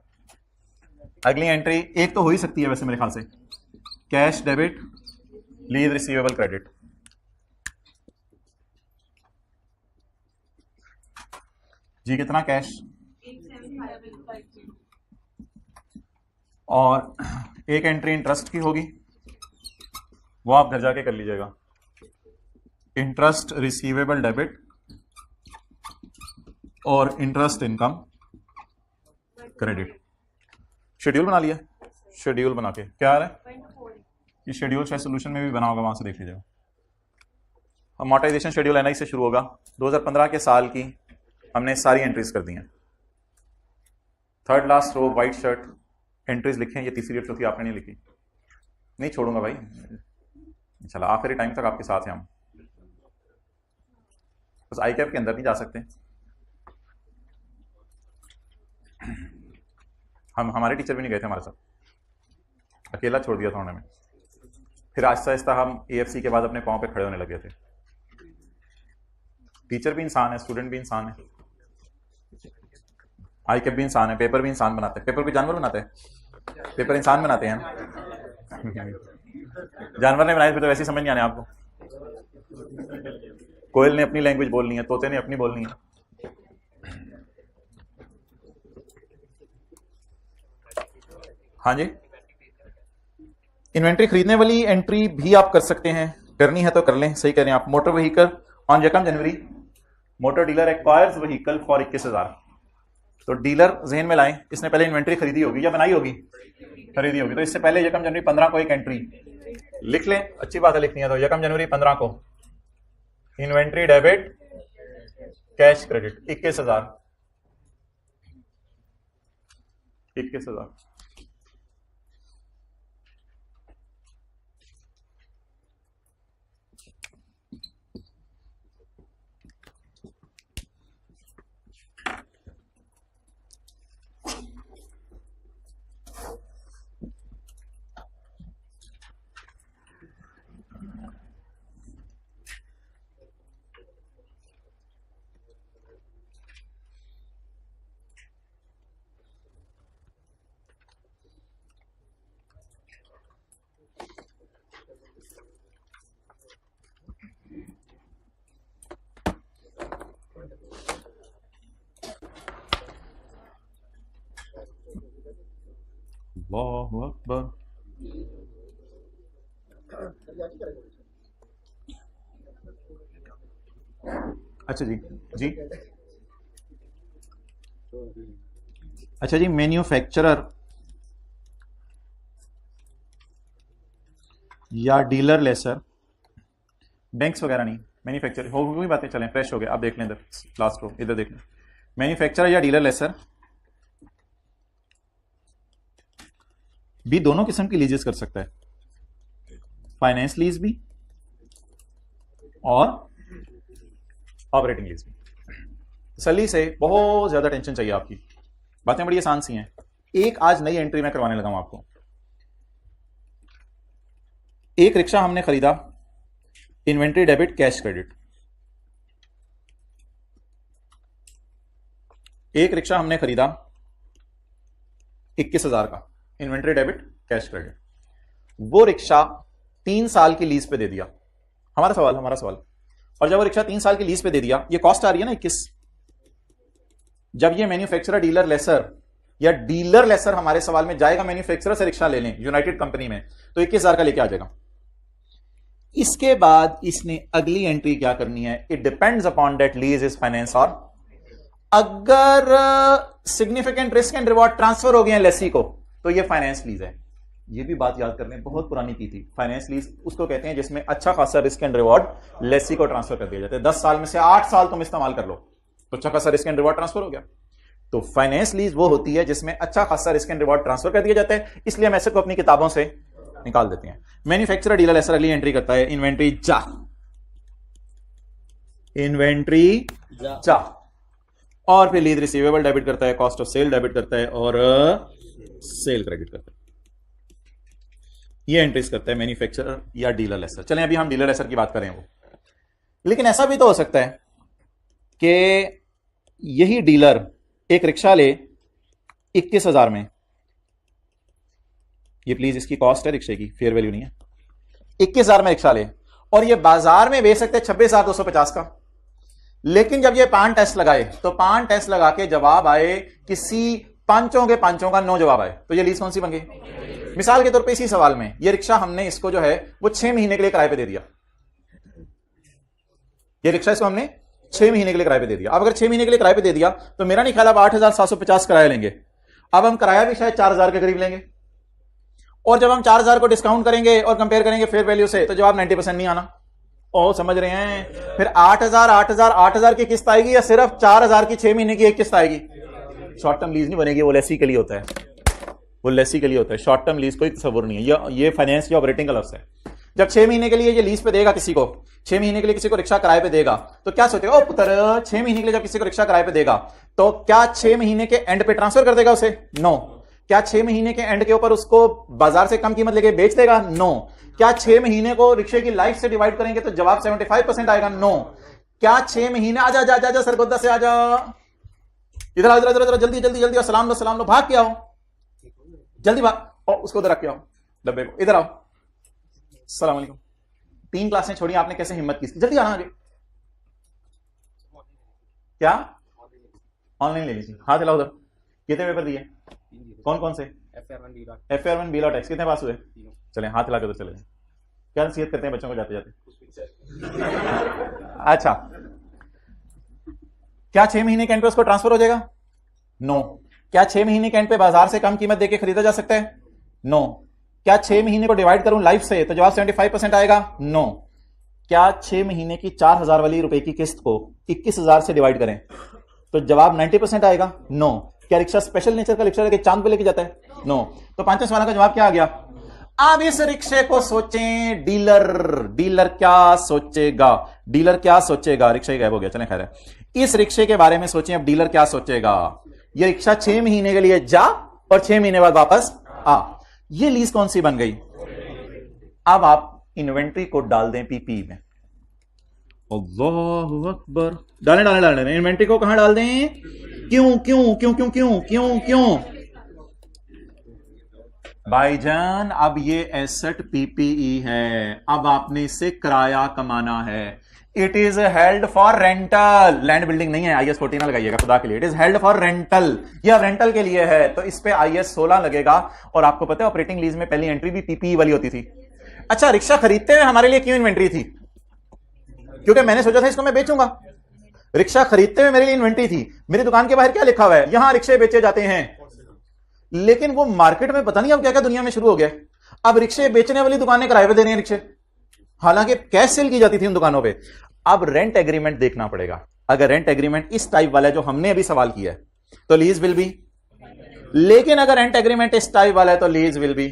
अगली एंट्री एक तो हो ही सकती है वैसे मेरे ख्याल से, cash debit lease receivable credit. जी कितना कैश? और एक एंट्री इंटरेस्ट की होगी, वो आप घर जाके कर लीजिएगा। इंटरेस्ट रिसीवेबल डेबिट और इंटरेस्ट इनकम क्रेडिट। शेड्यूल बना लिया? शेड्यूल बना के क्या आ रहा है? ये शेड्यूल शायद सोल्यूशन में भी बना होगा, वहां से देख लीजिएगा। अमोर्टाइजेशन शेड्यूल एनआई से शुरू होगा। 2015 के साल की हमने सारी एंट्रीज कर दी हैं। Third last row white shirt entries लिखे हैं। ये तीसरी और चौथी आपने नहीं लिखी। नहीं छोड़ूंगा भाई, चलो आखिरी टाइम तक आपके साथ हैं हम। बस आई कैप के अंदर नहीं जा सकते हम। हमारे टीचर भी नहीं गए थे हमारे साथ, अकेला छोड़ दिया था उन्होंने। फिर आहिस्ता आहिस्ता हम एएफसी के बाद अपने पांव पे खड़े होने लगे थे। टीचर भी इंसान है, स्टूडेंट भी इंसान है, आई कैप भी इंसान है, पेपर भी इंसान बनाते हैं। पेपर कोई जानवर बनाते हैं? पेपर इंसान बनाते हैं। जानवर ने बनाए फिर तो वैसे ही समझ नहीं आने आपको। कोयल ने अपनी लैंग्वेज बोलनी है, तोते ने अपनी बोलनी है। हाँ जी, इन्वेंट्री खरीदने वाली एंट्री भी आप कर सकते हैं, करनी है तो कर लें। सही कह रहे हैं आप। मोटर व्हीकल ऑन यकम जनवरी motor dealer acquires vehicle for 21,000। तो डीलर जहन में लाएं, इसने पहले इन्वेंट्री खरीदी होगी या बनाई होगी? खरीदी होगी। तो इससे पहले यकम जनवरी 15 को एक एंट्री लिख लें। अच्छी बात है लिखनी है तो यकम जनवरी 15 को इन्वेंट्री डेबिट कैश क्रेडिट 21,000। 21,000। अल्लाहु अकबर। अच्छा जी, जी अच्छा जी, मैन्युफैक्चरर या डीलर लेसर, बैंक्स वगैरह नहीं, मैन्युफैक्चर हो गई बातें, चलें फ्रेश हो गए। आप देख लें इधर लास्ट रो, इधर देख लें। मैन्युफैक्चरर या डीलर लेसर भी दोनों किस्म की लीजेस कर सकता है, फाइनेंस लीज भी और ऑपरेटिंग लीज भी। तसल्ली से, बहुत ज्यादा टेंशन चाहिए आपकी, बातें बड़ी आसान सी हैं। एक आज नई एंट्री में करवाने लगा हूं आपको। एक रिक्शा हमने खरीदा, इन्वेंट्री डेबिट कैश क्रेडिट। एक रिक्शा हमने खरीदा 21,000 का, इन्वेंट्री डेबिट कैश क्रेडिट। वो रिक्शा 3 साल की लीज पे दे दिया। हमारा सवाल, और जब वो रिक्शा 3 साल की लीज पे दे दिया, ये कॉस्ट आ रही है ना 21। जब ये मैन्युफैक्चरर डीलर लेसर या डीलर लेसर हमारे सवाल में जाएगा मैन्युफैक्चरर से रिक्शा लेने यूनाइटेड कंपनी में, तो 21,000 का लेके आ जाएगा। इसके बाद इसने अगली एंट्री क्या करनी है, it depends upon that lease is finance, और अगर significant risk and reward transfer हो गए हैं लेसी को, तो ये फाइनेंस लीज है। ये भी बात याद करने, बहुत पुरानी की थी। फाइनेंस लीज उसको कहते हैं जिसमें अच्छा खासा रिस्क एंड रिवॉर्ड लेसी को ट्रांसफर कर दिया जाता है। 10 साल में से 8 साल तुम इस्तेमाल कर लो तो अच्छा खासा रिस्क एंड रिवॉर्ड ट्रांसफर हो गया। तो फाइनेंस लीज वो होती है जिसमें अच्छा खासा रिस्क एंड रिवॉर्ड ट्रांसफर कर दिया जाता है, इसलिए हम ऐसे को अपनी किताबों से निकाल देते हैं। मैन्युफैक्चरर डीलर लेसर अगली एंट्री करता है, इन्वेंट्री जा, इन्वेंट्री जा, और फिर लीज रिसीवेबल डेबिट करता है, कॉस्ट ऑफ सेल डेबिट करता है, और सेल क्रेडिट करता है। ये एंट्रीज करता है मैन्युफैक्चरर या डीलर लेसर। चलें अभी हम डीलर लेसर की बात करें वो। लेकिन ऐसा भी तो हो सकता है कि यही डीलर एक रिक्शा ले 21,000 में, ये प्लीज इसकी कॉस्ट है रिक्शे की, फेयर वैल्यू नहीं है। 21,000 में रिक्शा ले और ये बाजार में बेच सकते हैं 26,250 का। लेकिन जब ये 5 टेस्ट लगाए तो 5 टेस्ट लगा के जवाब आए किसी पांचों का 9 जवाब आए, तो ये लीज कौन सी बन गई। मिसाल के तौर पे इसी सवाल में ये रिक्शा हमने इसको जो है वो 6 महीने के लिए किराए पे दे दिया। ये रिक्शा इसको हमने 6 महीने के लिए किराए पे दे दिया। अब अगर 6 महीने के लिए किराए पे दे दिया तो मेरा नहीं ख्याल अब 8,750 किराया लेंगे। अब हम किराया भी शायद 4,000 के करीब लेंगे, और जब हम 4,000 को डिस्काउंट करेंगे और कंपेयर करेंगे फेयर वैल्यू से तो जवाब 90% नहीं आना। ओ समझ रहे हैं। फिर 8,000 की किस्त आएगी या सिर्फ 4,000 की 6 महीने की एक किस्त आएगी। शॉर्ट टर्म लीज नहीं बनेगी, वो लेसी के लिए होता है, वो लेसी के लिए होता है। शॉर्ट टर्म लीज कोई तस्वुर नहीं है, ये फाइनेंस की ऑपरेटिंग अलग से। जब 6 महीने के लिए ये लीज पे देगा किसी को, 6 महीने के लिए किसी को रिक्शा किराए पे देगा, तो क्या सोचेगा ओ पुत्र 6 महीने के लिए जब किसी को रिक्शा किराए पे देगा तो क्या 6 महीने के एंड पे ट्रांसफर कर देगा उसे? नो। क्या 6 महीने के एंड के ऊपर उसको बाजार से कम कीमत लेके बेच देगा? नो। क्या 6 महीने को रिक्शे की लाइफ से डिवाइड करेंगे तो जवाब 75% आएगा? नो। क्या 6 महीने आजा जा जा जा सरगोदा से आजा, इधर इधर इधर जल्दी जल्दी जल्दी, और सलाम लो भाग के आओ, जल्दी भाग, और उसको उधर रख के आओ डब्बे को, इधर आओ, सलाम वालेकुम। 3 क्लासें छोड़ी आपने, कैसे हिम्मत की, जल्दी आना आगे। क्या ऑनलाइन ले लीजिए, हाथ हिलाओ उधर। कितने पेपर दिए? कौन कौन से? FR1 B.Log टैक्स कितने पास हुए? चलें हाथ हिला के उधर चले जाए। क्या नसीहत करते हैं बच्चों को जाते जाते? अच्छा, क्या 6 महीने के एंड पे उसको ट्रांसफर हो जाएगा? नो। क्या 6 महीने के एंड पे बाजार से कम कीमत देके खरीदा जा सकता है? नो। क्या 6 महीने को डिवाइड करूं लाइफ से तो जवाब 75% आएगा? नो। क्या 6 महीने की 4,000 वाली रुपए की किस्त को 21,000 से डिवाइड करें तो जवाब 90% आएगा? नो। क्या रिक्शा स्पेशल नेचर का रिक्शा लेके चांद पे लेके जाता है? नो। तो 5 सवाल का जवाब क्या आ गया? अब इस रिक्शे को सोचें डीलर क्या सोचेगा, डीलर क्या सोचेगा। रिक्शा ही गायब हो गया, चलें खैर है। इस रिक्शे के बारे में सोचें अब डीलर क्या सोचेगा। ये रिक्शा 6 महीने के लिए जा और 6 महीने बाद वापस आ, ये लीज कौन सी बन गई? अब आप इन्वेंट्री को डाल दें पीपी में। अल्लाहु अकबर, डालें इन्वेंट्री को कहां डाल दें? क्यों भाईजान, अब ये एसेट पीपीई है, अब आपने इससे किराया कमाना है। It is held for rental. Land building नहीं है, IS 14 लगाइएगा खुदा के लिए। It is held for rental, यह रेंटल के लिए है, तो इस पे IS 16 लगेगा। और आपको पता है ऑपरेटिंग लीज में पहली एंट्री भी PPE वाली होती थी। अच्छा, रिक्शा खरीदते हुए हमारे लिए क्यों इन्वेंट्री थी? क्योंकि मैंने सोचा था इसको मैं बेचूंगा। रिक्शा खरीदते हुए मेरे लिए इन्वेंट्री थी। मेरी दुकान के बाहर क्या लिखा हुआ है? यहां रिक्शे बेचे जाते हैं। लेकिन वो मार्केट में पता नहीं अब क्या क्या दुनिया में शुरू हो गया। अब रिक्शे बेचने वाली दुकानें किराए पे दे रही हैं रिक्शे, हालांकि कैश सेल की जाती थी उन दुकानों पे। अब रेंट एग्रीमेंट देखना पड़ेगा। अगर रेंट एग्रीमेंट इस टाइप वाला है जो हमने अभी सवाल किया है तो लीज विल बी, लेकिन अगर रेंट एग्रीमेंट इस टाइप वाला है तो लीज विल बी।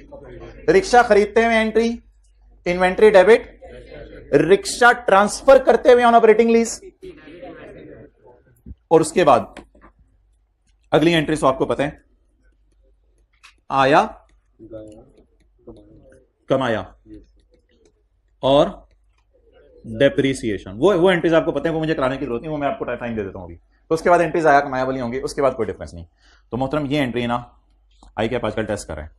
रिक्शा खरीदते हुए entry, inventory debit, rickshaw transfer करते हुए ऑन ऑपरेटिंग लीज, और उसके बाद अगली एंट्री तो आपको पता है, आया कमाया और डेप्रिसिएशन। वो एंट्रीज आपको पता है, वो मुझे कराने की जरूरत नहीं, वो मैं आपको टाइम दे देता हूं अभी। तो उसके बाद एंट्रीज आया कमाया वाली होंगी, उसके बाद कोई डिफरेंस नहीं। तो मोहतरम ये एंट्री ना आई कैप आजकल टेस्ट कर रहे हैं,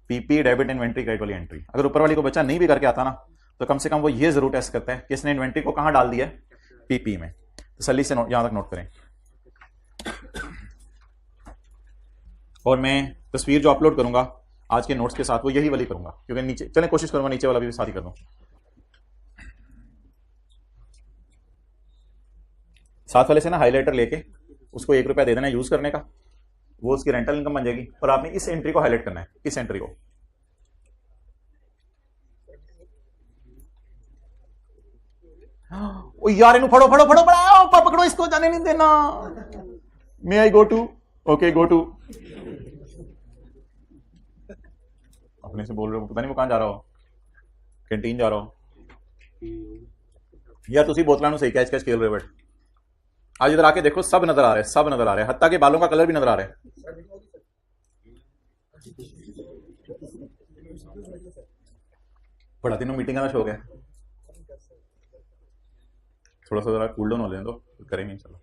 पीपी डेबिट इन्वेंट्री क्रेडिट वाली एंट्री। अगर ऊपर वाली को बच्चा नहीं भी करके आता ना तो कम से कम वो ये जरूर टेस्ट करता है कि इसने इन्वेंट्री को कहां डाल दिया, पीपी में। तसल्ली से यहां तक नोट करें। और मैं तस्वीर जो अपलोड करूंगा आज के नोट्स के साथ वो यही वाली करूंगा, क्योंकि नीचे चलें कोशिश करूंगा नीचे वाला भी साथ ही कर दूं। साथ वाले से ना हाइलाइटर लेके उसको ₹1 दे देना यूज करने का, वो उसकी रेंटल इनकम बन जाएगी। और आपने इस एंट्री को हाईलाइट करना है, इस एंट्री को। ओ यार इन्हें फड़ो फड़ो फड़ो फड़ो, पकड़ो इसको, जाने नहीं देना। May I go to? Okay go to. अपने से बोल रहे हो, पता नहीं वो कहां जा रहा हो, कैंटीन जा रहा हो या तुसी बोतलों सही कैच कैच खेल रहे हो। बट आज इधर आके देखो, सब नजर आ रहे हैं, सब नजर आ रहे हैं, हत्ता के बालों का कलर भी नजर आ रहा है। बड़ा दिनों मीटिंग का शौक है, थोड़ा सा जरा कूल डाउन हो लें तो करेंगे इंशाल्लाह।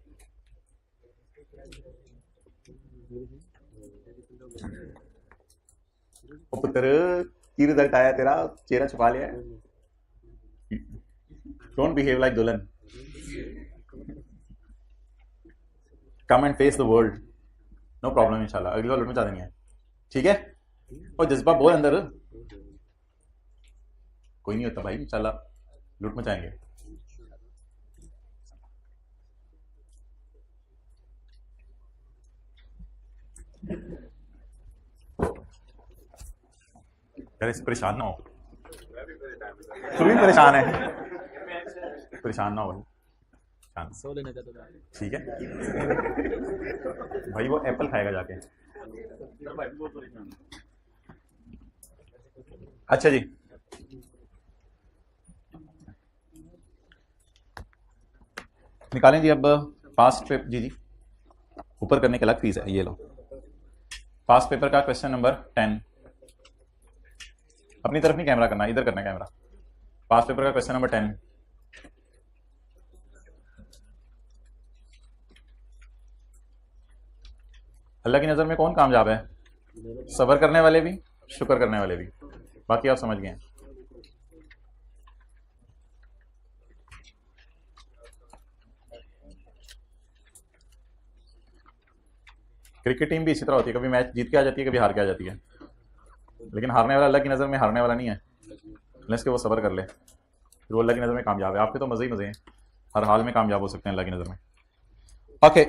ओ पुत्र की रिजल्ट आया तेरा, चेहरा छुपा लिया है। डोंट बिहेव लाइक दुल्हन, come and face the world, no problem इंशाल्लाह। अगली बार लुट मचा देनी है, ठीक है? और जज्बा बहुत अंदर, कोई नहीं होता भाई, इंशाल्लाह लुट मचाएंगे। यार इस परेशान ना हो, तू भी परेशान है, परेशान ना हो भाई, ठीक है भाई। वो एप्पल खाएगा जाके। अच्छा जी, निकालें जी अब पास्ट पेपर। जी जी, ऊपर करने की अलग फीस है, ये लो। पास्ट पेपर का क्वेश्चन नंबर 10, अपनी तरफ नहीं कैमरा करना, इधर करना कैमरा। पास्ट पेपर का क्वेश्चन नंबर 10। अल्लाह की नजर में कौन कामयाब है? सब्र करने वाले भी, शुक्र करने वाले भी, बाकी आप समझ गए। क्रिकेट टीम भी इसी तरह होती है, कभी मैच जीत के आ जाती है, कभी हार के आ जाती है। लेकिन हारने वाला अल्लाह की नज़र में हारने वाला नहीं है, अनलेस के वो सब्र कर ले, फिर वो अल्लाह की नज़र में कामयाब है। आपके तो मज़े ही मज़े हैं, हर हाल में कामयाब हो सकते हैं अल्लाह की नज़र में। ओके,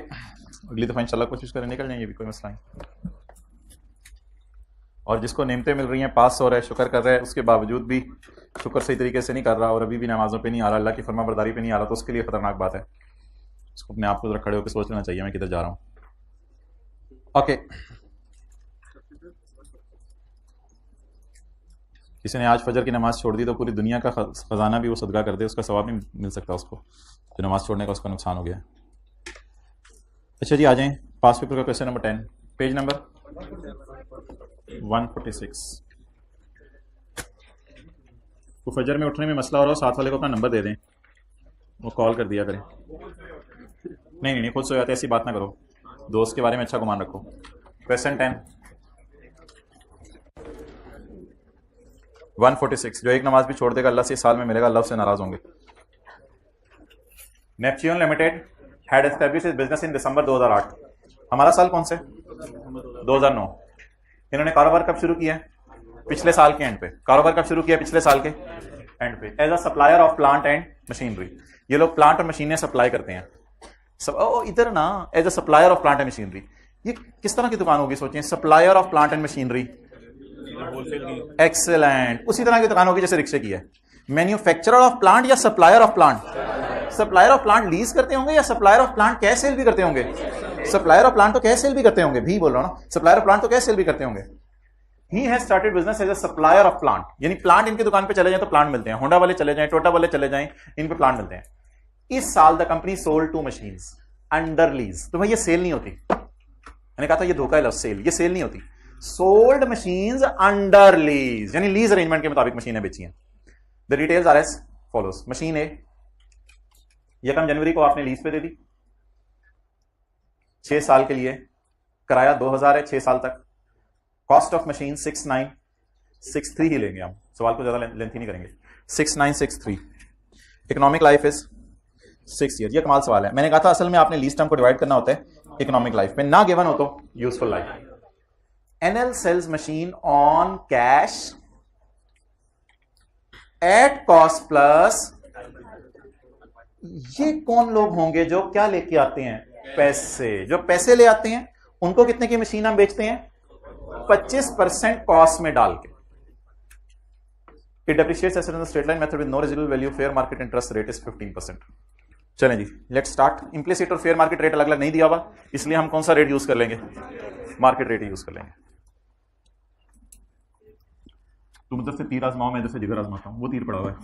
अगली दफ़ा इंशाल्लाह कोशिश करें निकल जाएंगे, भी कोई मसला नहीं। और जिसको नेमतें मिल रही हैं, पास हो रहा है, शुक्र कर रहा है, उसके बावजूद भी शुक्र सही तरीके से नहीं कर रहा और अभी भी नमाज़ों पे नहीं आ रहा, अल्लाह की फरमाबरदारी पे नहीं आ रहा, तो उसके लिए खतरनाक बात है। उसको अपने आप को जरा खड़े होकर सोच लेना चाहिए मैं किधर जा रहा हूँ। ओके, किसी ने आज फजर की नमाज छोड़ दी तो पूरी दुनिया का खजाना भी वो सदका कर दे, उसका सवाब नहीं मिल सकता उसको, जो नमाज छोड़ने का उसका नुकसान हो गया। अच्छा जी, आ जाएं पास्ट पेपर का क्वेश्चन नंबर 10, पेज नंबर 146। तो फजर में उठने में मसला हो रहा हो, साथ वाले को अपना नंबर दे दें, वो कॉल कर दिया करें। नहीं, खुद सो जाते, ऐसी बात ना करो, दोस्त के बारे में अच्छा गुमान रखो। क्वेश्चन 10 146, जो एक नमाज भी छोड़ देगा अल्लाह से साल में मिलेगा, अल्लाह से नाराज होंगे। Neptune limited had established its business in December 2008। हमारा साल कौन से? 2009। इन्होंने कारोबार कब शुरू किया? पिछले साल के एंड पे। कारोबार कब शुरू किया? पिछले साल के एंड पे। As a supplier of plant and machinery. ये लोग प्लांट और मशीनें सप्लाई करते हैं। इधर ना, as a supplier of plant and machinery. ये किस तरह की दुकान होगी सोचिए, supplier of plant and machinery. Excellent. उसी तरह की दुकान होगी जैसे रिक्शे की है। मैन्युफैक्चरर ऑफ प्लांट या supplier of plant? Supplier of plant lease करते होंगे या supplier of plant cash sale भी करते होंगे? सप्लायर ऑफ प्लांट तो कैश सेल भी करते होंगे, भी बोल रहा हूं ना, सप्लायर ऑफ प्लांट तो कैश सेल भी करते होंगे। He has started business as a supplier of plant, यानी प्लांट इनकी दुकान पे चले जाए तो प्लांट मिलते हैं, होंडा वाले चले जाएं, टोयोटा वाले चले जाएं, इन पे प्लांट मिलते हैं। इस साल the company sold 2 machines under lease. तो भाई ये सेल नहीं होती, मैंने कहा था ये धोखा है, लव सेल, ये सेल नहीं होती। सोल्ड मशीन्स अंडर लीज, यानी लीज अरेंजमेंट के मुताबिक मशीनें बेची हैं। The details are as follows. Machine A 1 जनवरी को आपने लीज पे दे दी, 6 साल के लिए, किराया 2000 है 6 साल तक। कॉस्ट ऑफ मशीन 6963 ही लेंगे हम, सवाल को ज्यादा लेंथी नहीं करेंगे। 6963। Economic life is 6 year. ये कमाल सवाल है। मैंने कहा था असल में आपने लीज टर्म को डिवाइड करना होता है इकोनॉमिक लाइफ में, ना गिवन हो तो useful life. NL sells machine on cash at cost plus. ये कौन लोग होंगे जो क्या लेके आते हैं? पैसे। जो पैसे ले आते हैं उनको कितने की मशीन हम बेचते हैं? 25% कॉस्ट में डाल के। It depreciates asset in the straight line method with no residual value, fair market interest rate is 15%। चलें जी, लेट्स स्टार्ट। इंप्लिसिट और फेयर मार्केट रेट अलग अलग नहीं दिया हुआ, इसलिए हम कौन सा रेट यूज कर लेंगे? मार्केट रेट यूज कर लेंगे। तुम उधर से तीर आजमाओ, मैं इधर से जिगर आजमाता हूं। वो तीर पड़ा हुआ है।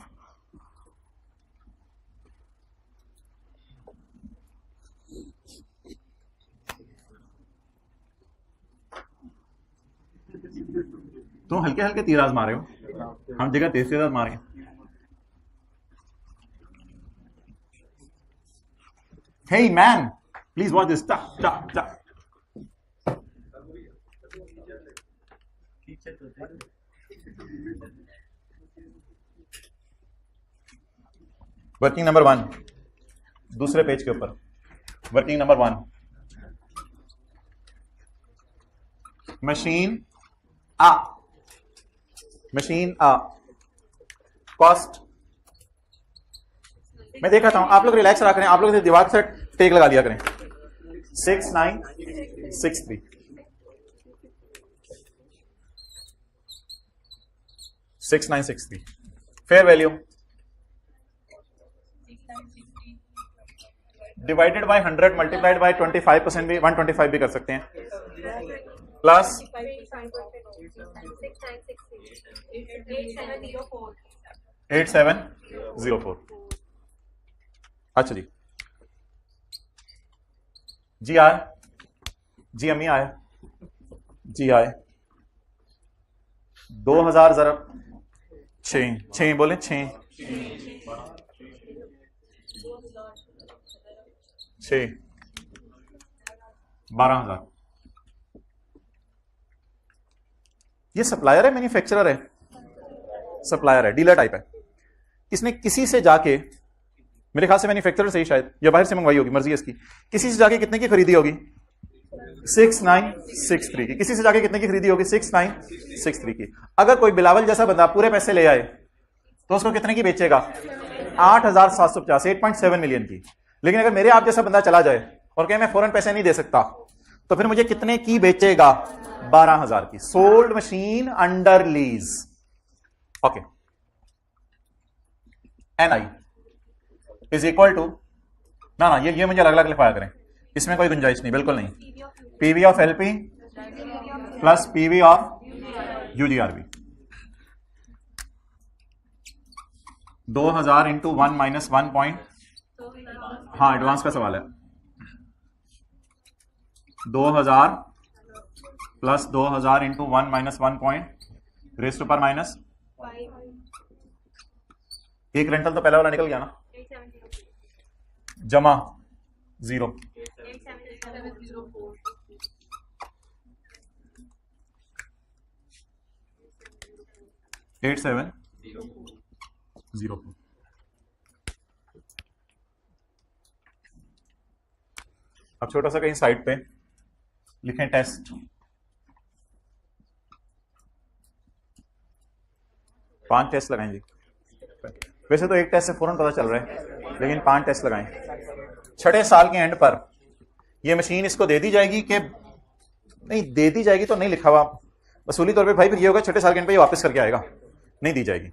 तुम हल्के हल्के तीर आजमा रहे हो, हम जगह तेज तेज आजमा रहे हैं। Hey man, please watch this. Ta, ta, ta. Working number 1 दूसरे पेज के ऊपर। वर्किंग नंबर 1, मशीन आ, मशीन आ, कॉस्ट। मैं देखा था, आप लोग रिलैक्स रहा करें, आप लोग दीवार से टेक लगा लिया करें। 6963 6963 fair value divided by 100 multiplied bye 25% भी 125 भी कर सकते हैं, प्लस 8704। अच्छा जी, जी आए, जी अम्मी आए, जी आए। 2000 जरा 6 बोले 6 12,000। ये सप्लायर है मैन्युफैक्चरर है? सप्लायर है, डीलर टाइप है। इसने किसी से जाके, मेरे ख्याल से मैन्युफैक्चरर से ही शायद, या बाहर से मंगवाई होगी, मर्जी है इसकी, किसी से जाके कितने की खरीदी होगी? 6963 की। किसी से जाके कितने की खरीदी होगी? 6963 की। अगर कोई बिलावल जैसा बंदा पूरे पैसे ले आए तो उसको कितने की बेचेगा? 8750, 8.7 मिलियन की। लेकिन अगर मेरे आप जैसा बंदा चला जाए और कहे मैं फौरन पैसे नहीं दे सकता, तो फिर मुझे कितने की बेचेगा? 12,000 की। Sold machine under lease. Okay, NI is equal to, ना ये मुझे अलग अलग लिखवाया करें, इसमें कोई गुंजाइश नहीं, बिल्कुल नहीं। PV of LP plus PV of UGRB। 2000 into 1 minus 1 point, हाँ एडवांस का सवाल है। 2000 plus 2000 into 1 minus 1 point raise to पर माइनस, एक रेंटल तो पहला वाला निकल गया ना, जमा 0। 8704। अब छोटा सा कहीं साइड पे लिखें टेस्ट, 5 टेस्ट लगाएं जी। वैसे तो एक टेस्ट से फौरन पता चल रहा है, लेकिन 5 टेस्ट लगाएं। 6ठे साल के एंड पर ये मशीन इसको दे दी जाएगी कि नहीं? दे दी जाएगी तो नहीं लिखा हुआ वसूली तौर पे भाई, फिर ये होगा 6ठे साल के एंड पे ये वापस करके आएगा, नहीं दी जाएगी।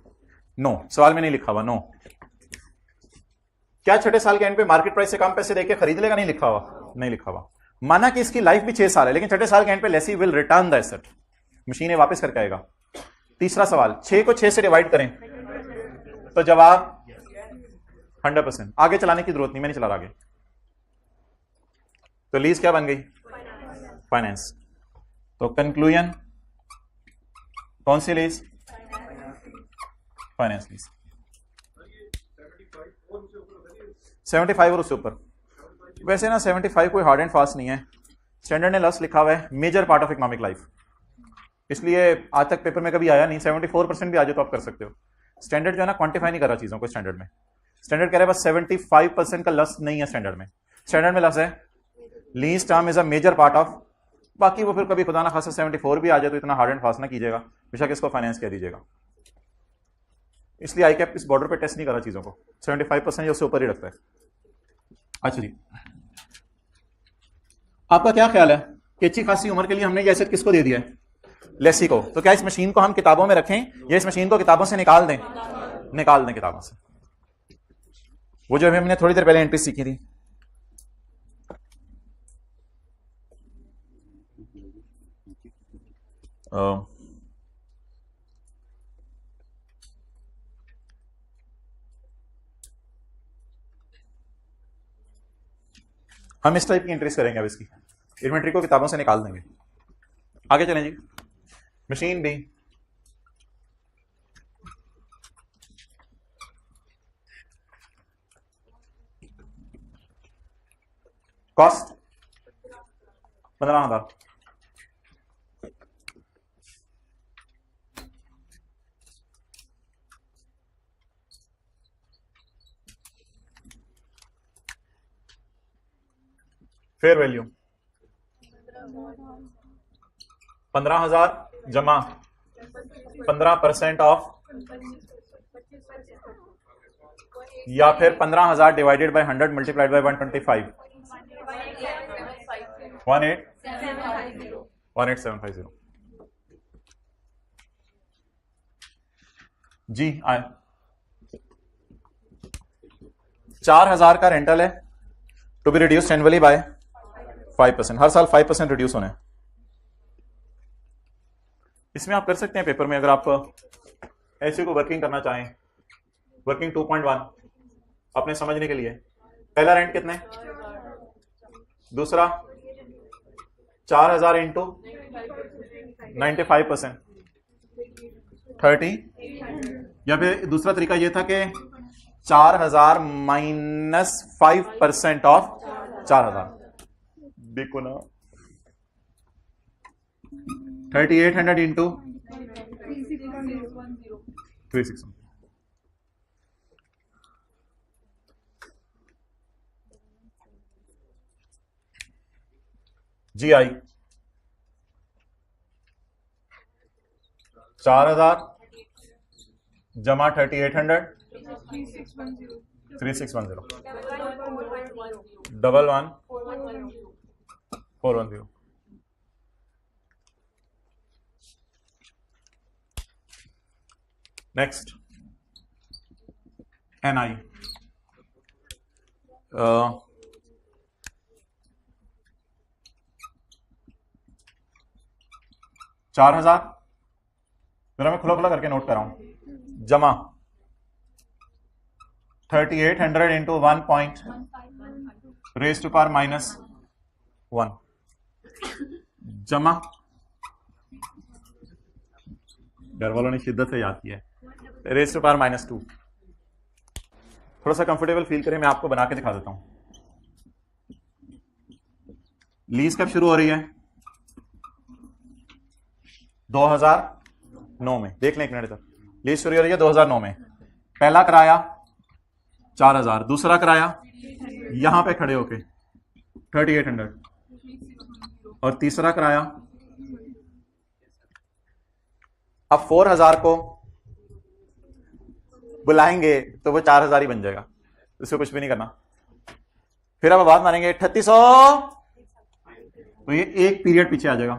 नो, सवाल में नहीं लिखा हुआ नो। क्या 6ठे साल के एंड पे मार्केट प्राइस से कम पैसे देके खरीद लेगा? नहीं लिखा हुआ, नहीं लिखा हुआ। माना कि इसकी लाइफ भी 6 साल है, लेकिन 6ठे साल के एंड पे lessee will return the asset, machine वापस करके आएगा। तीसरा सवाल, 6 को 6 से डिवाइड करें तो जवाब 100%। आगे चलाने की जरूरत नहीं, मैं नहीं चला रहा आगे। तो लीज क्या बन गई? फाइनेंस। तो कंक्लूजन कौन सी लीज? Finance lease. 75 और उससे ऊपर। वैसे ना 75 कोई हार्ड एंड फास्ट नहीं है, स्टैंडर्ड ने लॉस लिखा हुआ है, major part of economic life, इसलिए आज तक पेपर में कभी आया नहीं। 74% भी आ जाए तो आप कर सकते हो। स्टैंडर्ड जो है ना क्वांटिफाई नहीं कर रहा चीजों को स्टैंडर्ड में। स्टैंडर्ड कह रहा है बस 75% का लॉस नहीं है स्टैंडर्ड में। स्टैंडर्ड में लॉस है lease term is a major part of, बाकी वो फिर कभी खुदा ना खासा 74 भी आ जाए तो इतना हार्ड एंड फास्ट ना कीजिएगा, बेशक इसको फाइनेंस कह दीजिएगा। इसलिए आई कैप इस बॉर्डर पे टेस्ट नहीं कर रहा चीजों को, 75% या उससे ऊपर ही रखता है। अच्छा जी, आपका क्या ख्याल है कि अच्छी खासी उम्र के लिए हमने ये एसेट किसको दे दिया है? लेसी को। तो क्या इस मशीन को हम किताबों में रखें या इस मशीन को किताबों से निकाल दें? निकाल दें किताबों से। वो जो हमने थोड़ी देर पहले एंट्री सीखी थी, हम इस टाइप की एंट्रीज करेंगे। अब इसकी इन्वेंट्री को किताबों से निकाल देंगे। आगे चलें जी। Machine B, cost 15,000, fair value 15,000 जमा 15% ऑफ, या फिर 15,000 डिवाइडेड बाय 100 मल्टीप्लाइड बाय 125, 18750 जी। आए 4,000 का रेंटल है, to be reduced annually by 5%। हर साल 5% रिड्यूस होना है। इसमें आप कर सकते हैं पेपर में, अगर आप ऐसे को वर्किंग करना चाहें, वर्किंग 2.1 अपने समझने के लिए। पहला रेंट कितने? दूसरा 4,000 इंटू 95% 30, या फिर दूसरा तरीका यह था कि 4,000 माइनस 5% ऑफ 4,000। देखो ना 3800 इंटू 360 जी आई 4,000 जमा 3800 3610 111410। नेक्स्ट NI 4,000, मेरा मैं खुला खुला करके नोट कर रहा हूं, जमा 3800 into 1 point raise to power -1, जमा घर वालों ने शिद्दत से याद किया है, रेज टू पावर -2। थोड़ा सा कंफर्टेबल फील करें, मैं आपको बना के दिखा देता हूं। लीज कब शुरू हो रही है? 2009 में। देख लें एक मिनट तक। लीज शुरू हो रही है 2009 में। पहला किराया 4,000, दूसरा किराया यहां पे खड़े होके 3800 और तीसरा किराया। अब 4000 को बुलाएंगे तो वो 4000 ही बन जाएगा, उसको कुछ भी नहीं करना। फिर अब बात मानेंगे 3800, तो ये एक पीरियड पीछे आ जाएगा।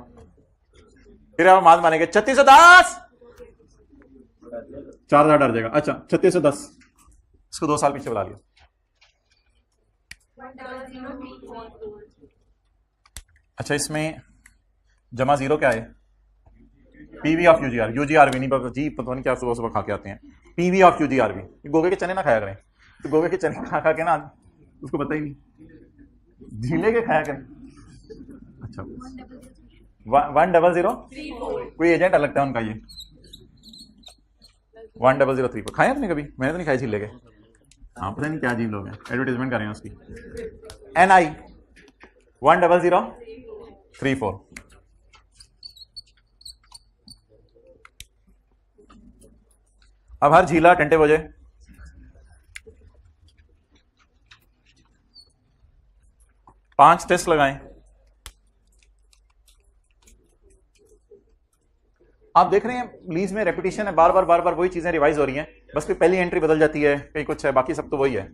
फिर अब बात मानेंगे 3610, 4000 डर जाएगा। अच्छा 3610, इसको 2 साल पीछे बुला लिया। अच्छा इसमें जमा जीरो क्या है? पीवी ऑफ यूजीआर, यूजीआरवी नहीं पता जी, पता नहीं क्या सुबह सुबह खा के आते हैं। पीवी ऑफ यूजीआरवी, गोगे के चने ना खाया करें, तो गोगे के चने खा खा के ना उसको पता ही नहीं, झीले के खाया करें। अच्छा 10034, कोई एजेंट अलग था उनका ये 10034 खाए आपने कभी? मैंने तो नहीं खाई झीले के। हाँ पता नहीं क्या अजीब लोग हैं, एडवर्टाइजमेंट कर रहे हैं उसकी। NI 10034। अब हर झीला टेंटे बजे 5 टेस्ट लगाएं। आप देख रहे हैं लीज में रेपिटेशन है, बार बार वही चीजें रिवाइज हो रही हैं, बस कोई पहली एंट्री बदल जाती है, कहीं कुछ है, बाकी सब तो वही है।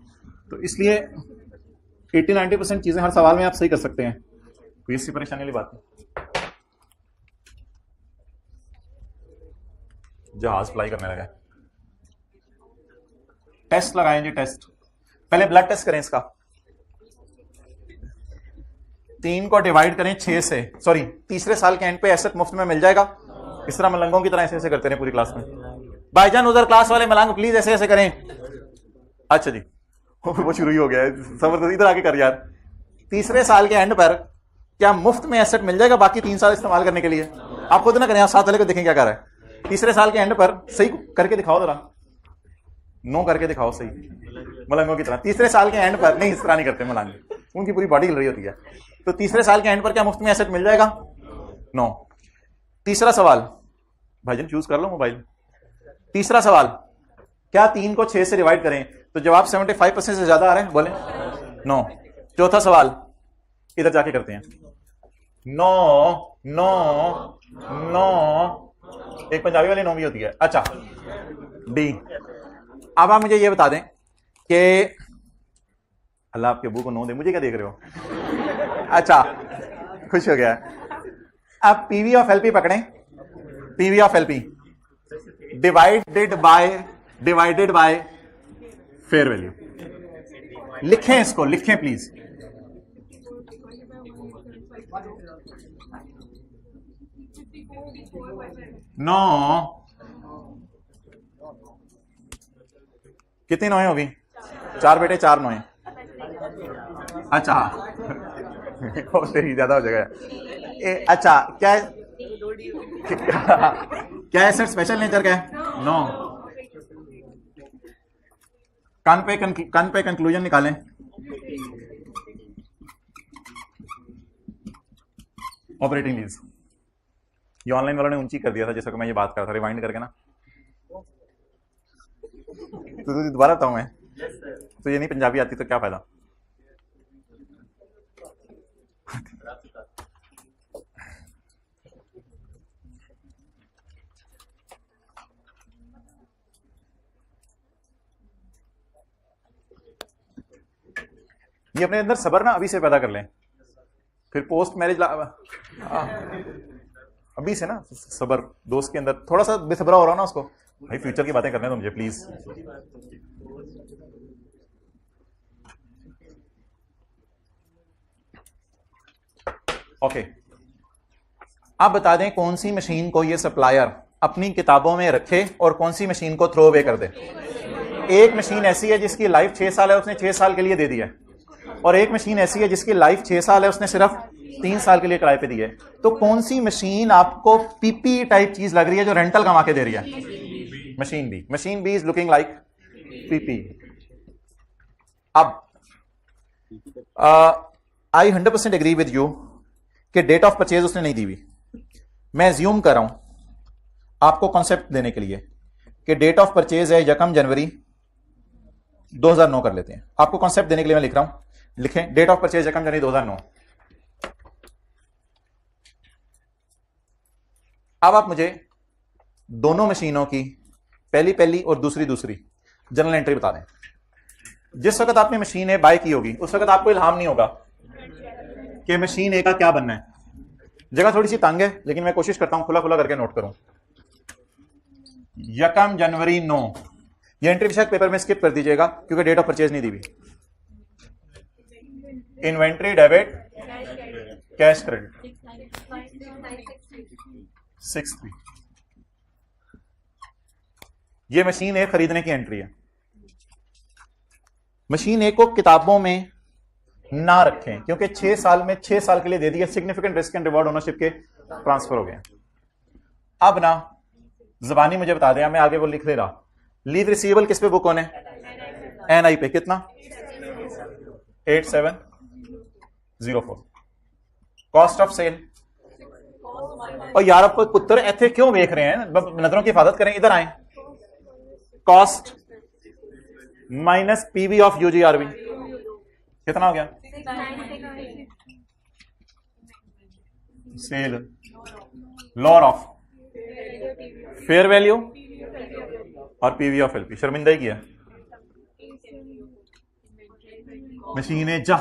तो इसलिए 80-90% चीजें हर सवाल में आप सही कर सकते हैं, कोई इसकी परेशानी वाली बात नहीं। जहाज फ्लाई करने लगा। टेस्ट लगाएं जी, टेस्ट पहले ब्लड टेस्ट करें इसका। 3 को डिवाइड करें 6 से, सॉरी तीसरे साल के एंड पे एसेट मुफ्त में मिल जाएगा। इस तरह मलंगों की तरह ऐसे ऐसे करते रहे पूरी क्लास में। भाईजान उधर क्लास वाले मलंग प्लीज ऐसे ऐसे करें। अच्छा जी वो शुरू ही हो गया है, सबर इधर आके कर यार। तीसरे साल के एंड पर क्या मुफ्त में एसेट मिल जाएगा बाकी 3 साल इस्तेमाल करने के लिए? आप खुद ना करें, आप साथ वाले को देखें क्या कर रहा है। तीसरे साल के एंड पर सही करके दिखाओ जरा, नो करके दिखाओ सही मलंगों की तरह। तीसरे साल के एंड पर नहीं, इस तरह नहीं करते मलंग, उनकी पूरी बॉडी हिल रही होती है। तो तीसरे साल के एंड पर क्या मुफ्त में एसेट मिल जाएगा? नो। तीसरा सवाल, भाईजान चूज कर लो मोबाइल। तीसरा सवाल, क्या 3 को 6 से डिवाइड करें तो जवाब 75% से ज्यादा आ रहे हैं? बोले नो। चौथा सवाल इधर जाके करते हैं। नो नो नो, एक पंजाबी वाली नो भी होती है। अच्छा डी। अब आप मुझे ये बता दें कि अल्लाह आपके अबू को नो दे, मुझे क्या देख रहे हो? अच्छा खुश हो गया। अब पीवी ऑफ एलपी पकड़ें। PV of LP divided by fair value. लिखें इसको, लिखें प्लीज। नो कितनी नोए होगी? 4 बेटे 4 नोए। अच्छा तेरी ज्यादा हो जाएगा। अच्छा क्या क्या है सर स्पेशल नेचर का है? नो। कन पे कंक्लूजन निकालें। ऑपरेटिंग लीज ये ऑनलाइन वालों ने ऊंची कर दिया था जैसा कि मैं ये बात कर रहा था, रिवाइंड करके ना। तो दोबारा बताऊं मैं, तो ये नहीं पंजाबी आती तो क्या फायदा। ये अपने अंदर सबर ना अभी से पैदा कर लें, फिर पोस्ट मैरिज अभी से ना सबर। दोस्त के अंदर थोड़ा सा बेसबरा हो रहा ना उसको, भाई फ्यूचर की बातें करने दो मुझे प्लीज। ओके आप बता दें कौन सी मशीन को ये सप्लायर अपनी किताबों में रखे और कौन सी मशीन को थ्रो अवे कर दे। एक मशीन ऐसी है जिसकी लाइफ 6 साल है, उसने 6 साल के लिए दे दिया है, और एक मशीन ऐसी है जिसकी लाइफ 6 साल है, उसने सिर्फ 3 साल के लिए किराए पे दी है। तो कौन सी मशीन आपको पीपी टाइप चीज लग रही है जो रेंटल कमा के दे रही है? Machine B. Machine B is looking like PP. अब आई 100% एग्री विद यू कि डेट ऑफ परचेज उसने नहीं दी हुई। मैं एज्यूम कर रहा हूं आपको कॉन्सेप्ट देने के लिए कि डेट ऑफ परचेज है 1 जनवरी 2009 कर लेते हैं। आपको कॉन्सेप्ट देने के लिए मैं लिख रहा हूं लिखें डेट ऑफ परचेज यकम जनवरी 2009। अब आप मुझे दोनों मशीनों की पहली और दूसरी जनरल एंट्री बता दें। जिस वक्त आपने मशीन ए बाय की होगी उस वक्त आपको इल्हाम नहीं होगा कि मशीन ए का क्या बनना है। जगह थोड़ी सी तंग है लेकिन मैं कोशिश करता हूं खुला करके नोट करूं। यकम जनवरी 9, ये एंट्री बेशक पेपर में स्किप कर दीजिएगा क्योंकि डेट ऑफ परचेज नहीं दी हुई। इन्वेंट्री डेबिट कैश क्रेडिट 6-3, ये मशीन ए खरीदने की एंट्री है। मशीन ए को किताबों में ना रखें क्योंकि 6 साल में 6 साल के लिए दे दिया, significant risk and reward ownership के ट्रांसफर हो गए। अब ना जबानी मुझे बता दें, मैं आगे वो लिख ले रहा। लीज रिसीवेबल किस पे बुक होने? एनआई पे। कितना? 8704। कॉस्ट ऑफ सेल, और यार आप पुत्र ऐसे क्यों देख रहे हैं, नजरों की हिफाजत करें, इधर आए। Cost minus PV of UGRB कितना हो गया? Sale lower of fair value और पीवी ऑफ एलपी। शर्मिंदा ही किया मशीनें जा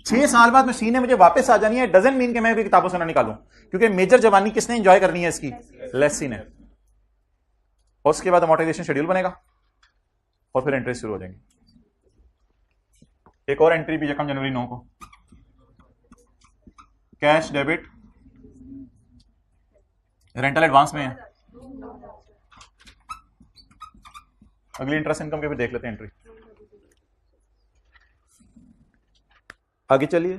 6 साल बाद मशीनें मुझे वापस आ जानी है। डजंट मीन कि मैं भी किताबों से ना निकालूं, क्योंकि मेजर जवानी किसने एंजॉय करनी है इसकी? लेसी ने। और उसके बाद अमोर्टाइजेशन शेड्यूल बनेगा और फिर एंट्री शुरू हो जाएंगी। एक और एंट्री भी यकम जनवरी 9 को कैश डेबिट रेंटल एडवांस में है। अगली इंटरेस्ट इनकम के भी देख लेते हैं एंट्री। आगे चलिए।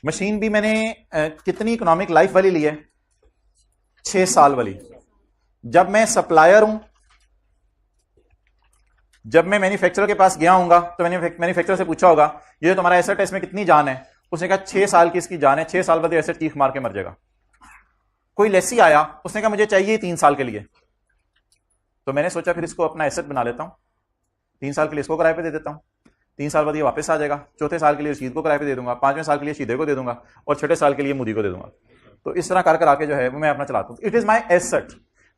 मशीन भी मैंने कितनी इकोनॉमिक लाइफ वाली ली है? 6 साल वाली। जब मैं सप्लायर हूं, जब मैं मैन्युफैक्चरर के पास गया हूंगा तो मैंने मैन्युफैक्चरर से पूछा होगा ये जो तुम्हारा एसेट है इसमें कितनी जान है? उसने कहा 6 साल की इसकी जान है, 6 साल बाद एसेट चीख मार के मर जाएगा। कोई लेसी आया, उसने कहा मुझे चाहिए 3 साल के लिए, तो मैंने सोचा फिर इसको अपना एसेट बना लेता हूं, 3 साल के लिए इसको किराए पे दे देता हूं, 3 साल बाद ये वापस आ जाएगा, चौथे साल के लिए रशीद को किराए पे दे दूंगा, 5वें साल के लिए शीदे को दे दूंगा और छठे साल के लिए मुदी को दे दूंगा। तो इस तरह कर आके जो है वो मैं अपना चलाता हूं। It is my asset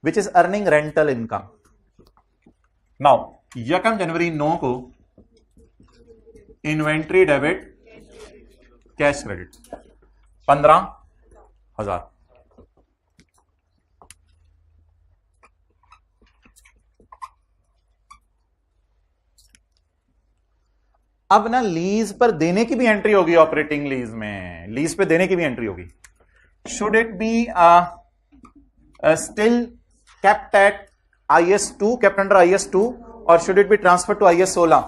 which is earning rental income. Now यकम जनवरी 9 को इन्वेंट्री डेबिट कैश क्रेडिट 15,000। अब ना लीज पर देने की भी एंट्री होगी। ऑपरेटिंग लीज में लीज पे देने की भी एंट्री होगी। Should it be still kept at IS2, kept under IS2, or should it be transferred to IS16?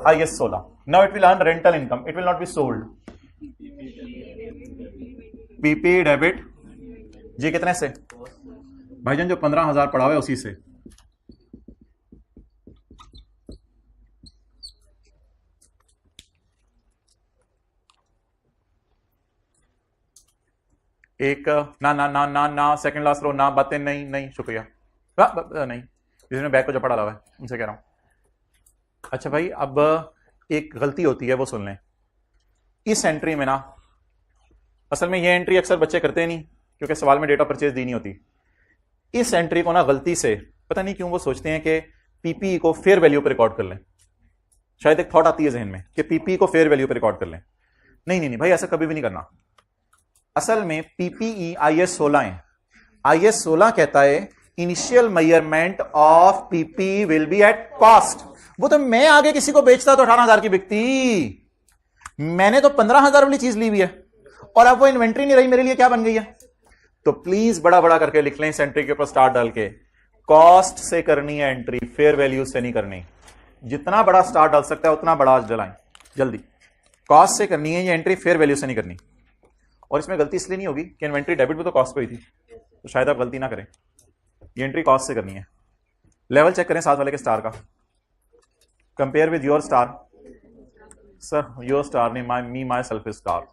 IS16. Now it will earn rental income. It will not be sold. PP debit जी कितने से? भाईजान जो 15,000 पड़ा हुआ है उसी से। एक ना ना ना ना ना सेकंड लास्ट रो ना, बातें नहीं नहीं शुक्रिया नहीं, जिसने बैग को झपड़ा डाला है उनसे कह रहा हूं। अच्छा भाई, अब एक गलती होती है वो सुन लें। इस एंट्री में ना, असल में ये एंट्री अक्सर बच्चे करते नहीं क्योंकि सवाल में डेट ऑफ परचेज दी नहीं होती। इस एंट्री को ना गलती से, पता नहीं क्यों, वो सोचते हैं कि पीपी को फेयर वैल्यू पर रिकॉर्ड कर लें। शायद एक थॉट आती है जहन में कि पीपी को फेयर वैल्यू पर रिकॉर्ड कर लें। नहीं नहीं नहीं भाई, ऐसा कभी भी नहीं करना। असल में पीपीई IS16 है। IS16 कहता है initial measurement of PP will be at cost. वो तो मैं आगे किसी को बेचता तो 18,000 की बिकती, मैंने तो 15,000 वाली चीज ली हुई है और अब वो इन्वेंट्री नहीं रही, मेरे लिए क्या बन गई है? तो प्लीज बड़ा बड़ा करके लिख लें इस एंट्री के ऊपर स्टार डाल के। कॉस्ट से करनी है एंट्री, फेयर वैल्यू से नहीं करनी। जितना बड़ा स्टार डाल सकता है उतना बड़ा आज डलाएं जल्दी। कॉस्ट से करनी है ये एंट्री, फेयर वैल्यू से नहीं करनी। और इसमें गलती इसलिए नहीं होगी कि इन्वेंट्री डेबिट भी तो कॉस्ट पे ही थी, तो शायद आप गलती ना करें। ये एंट्री कॉस्ट से करनी है। लेवल चेक करें साथ वाले के स्टार का, compare with your star. Sir your star नहीं, माई सेल्फ इज स्टार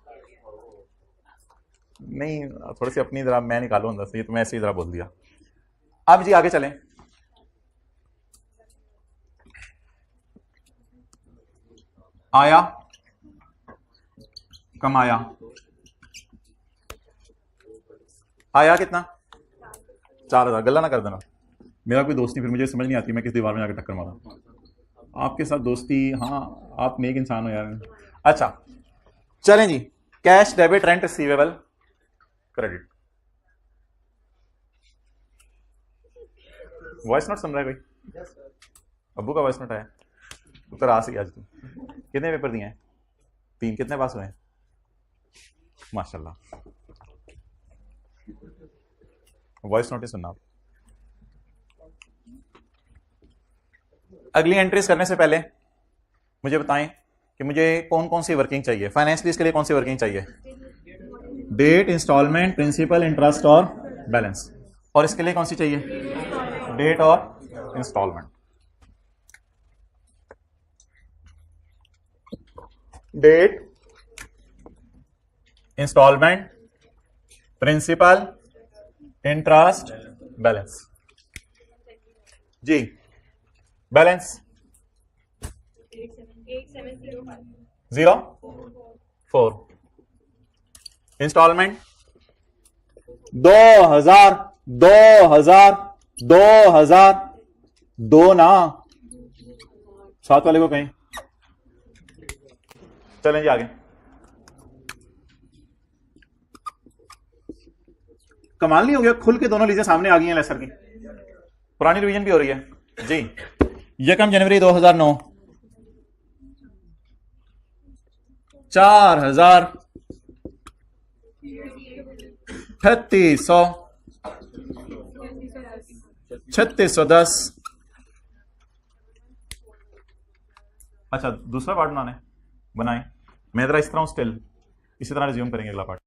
नहीं, थोड़ी सी अपनी जरा मैं निकालू अंदर से, ये तो मैं ऐसे ही जरा बोल दिया। अब जी आगे चलें। आया, कमाया, आया कितना? 4,000। गल्ला ना कर देना, मेरा कोई दोस्त नहीं, फिर मुझे समझ नहीं आती मैं किस दीवार में जाकर टक्कर मारा। आपके साथ दोस्ती, हाँ आप नेक इंसान हो यार। अच्छा चलें जी, cash, debit, rent, receivable, credit. Voice note सुन रहा है कोई? अब्बू का वॉइस नोट आया? उत्तर आ सही आज तू। कितने पेपर दिए हैं? 3। कितने पास हुए हैं? माशाल्लाह। वॉइस नोट ही सुनना। अगली एंट्रीज करने से पहले मुझे बताएं कि मुझे कौन कौन सी वर्किंग चाहिए फाइनेंशियली, इसके लिए कौन सी वर्किंग चाहिए? डेट, इंस्टॉलमेंट, प्रिंसिपल, इंटरेस्ट और बैलेंस। और इसके लिए कौन सी चाहिए? डेट और instalment. Date, instalment, principal, interest, balance. जी बैलेंस 0,4। इंस्टॉलमेंट 2,000 2 ना, साथ वाले को कहें। चलें जी आगे। कमाल नहीं हो गया, खुल के दोनों लीजिए सामने आ गई हैं लेसर की, पुरानी रिवीजन भी हो रही है जी। 1 जनवरी 2009 4,000 3,800 3,610। अच्छा दूसरा पार्ट बनाने बनाएं, मैं जरा इस तरह हूं स्टिल, इसी तरह रिज्यूम करेंगे अगला पार्ट।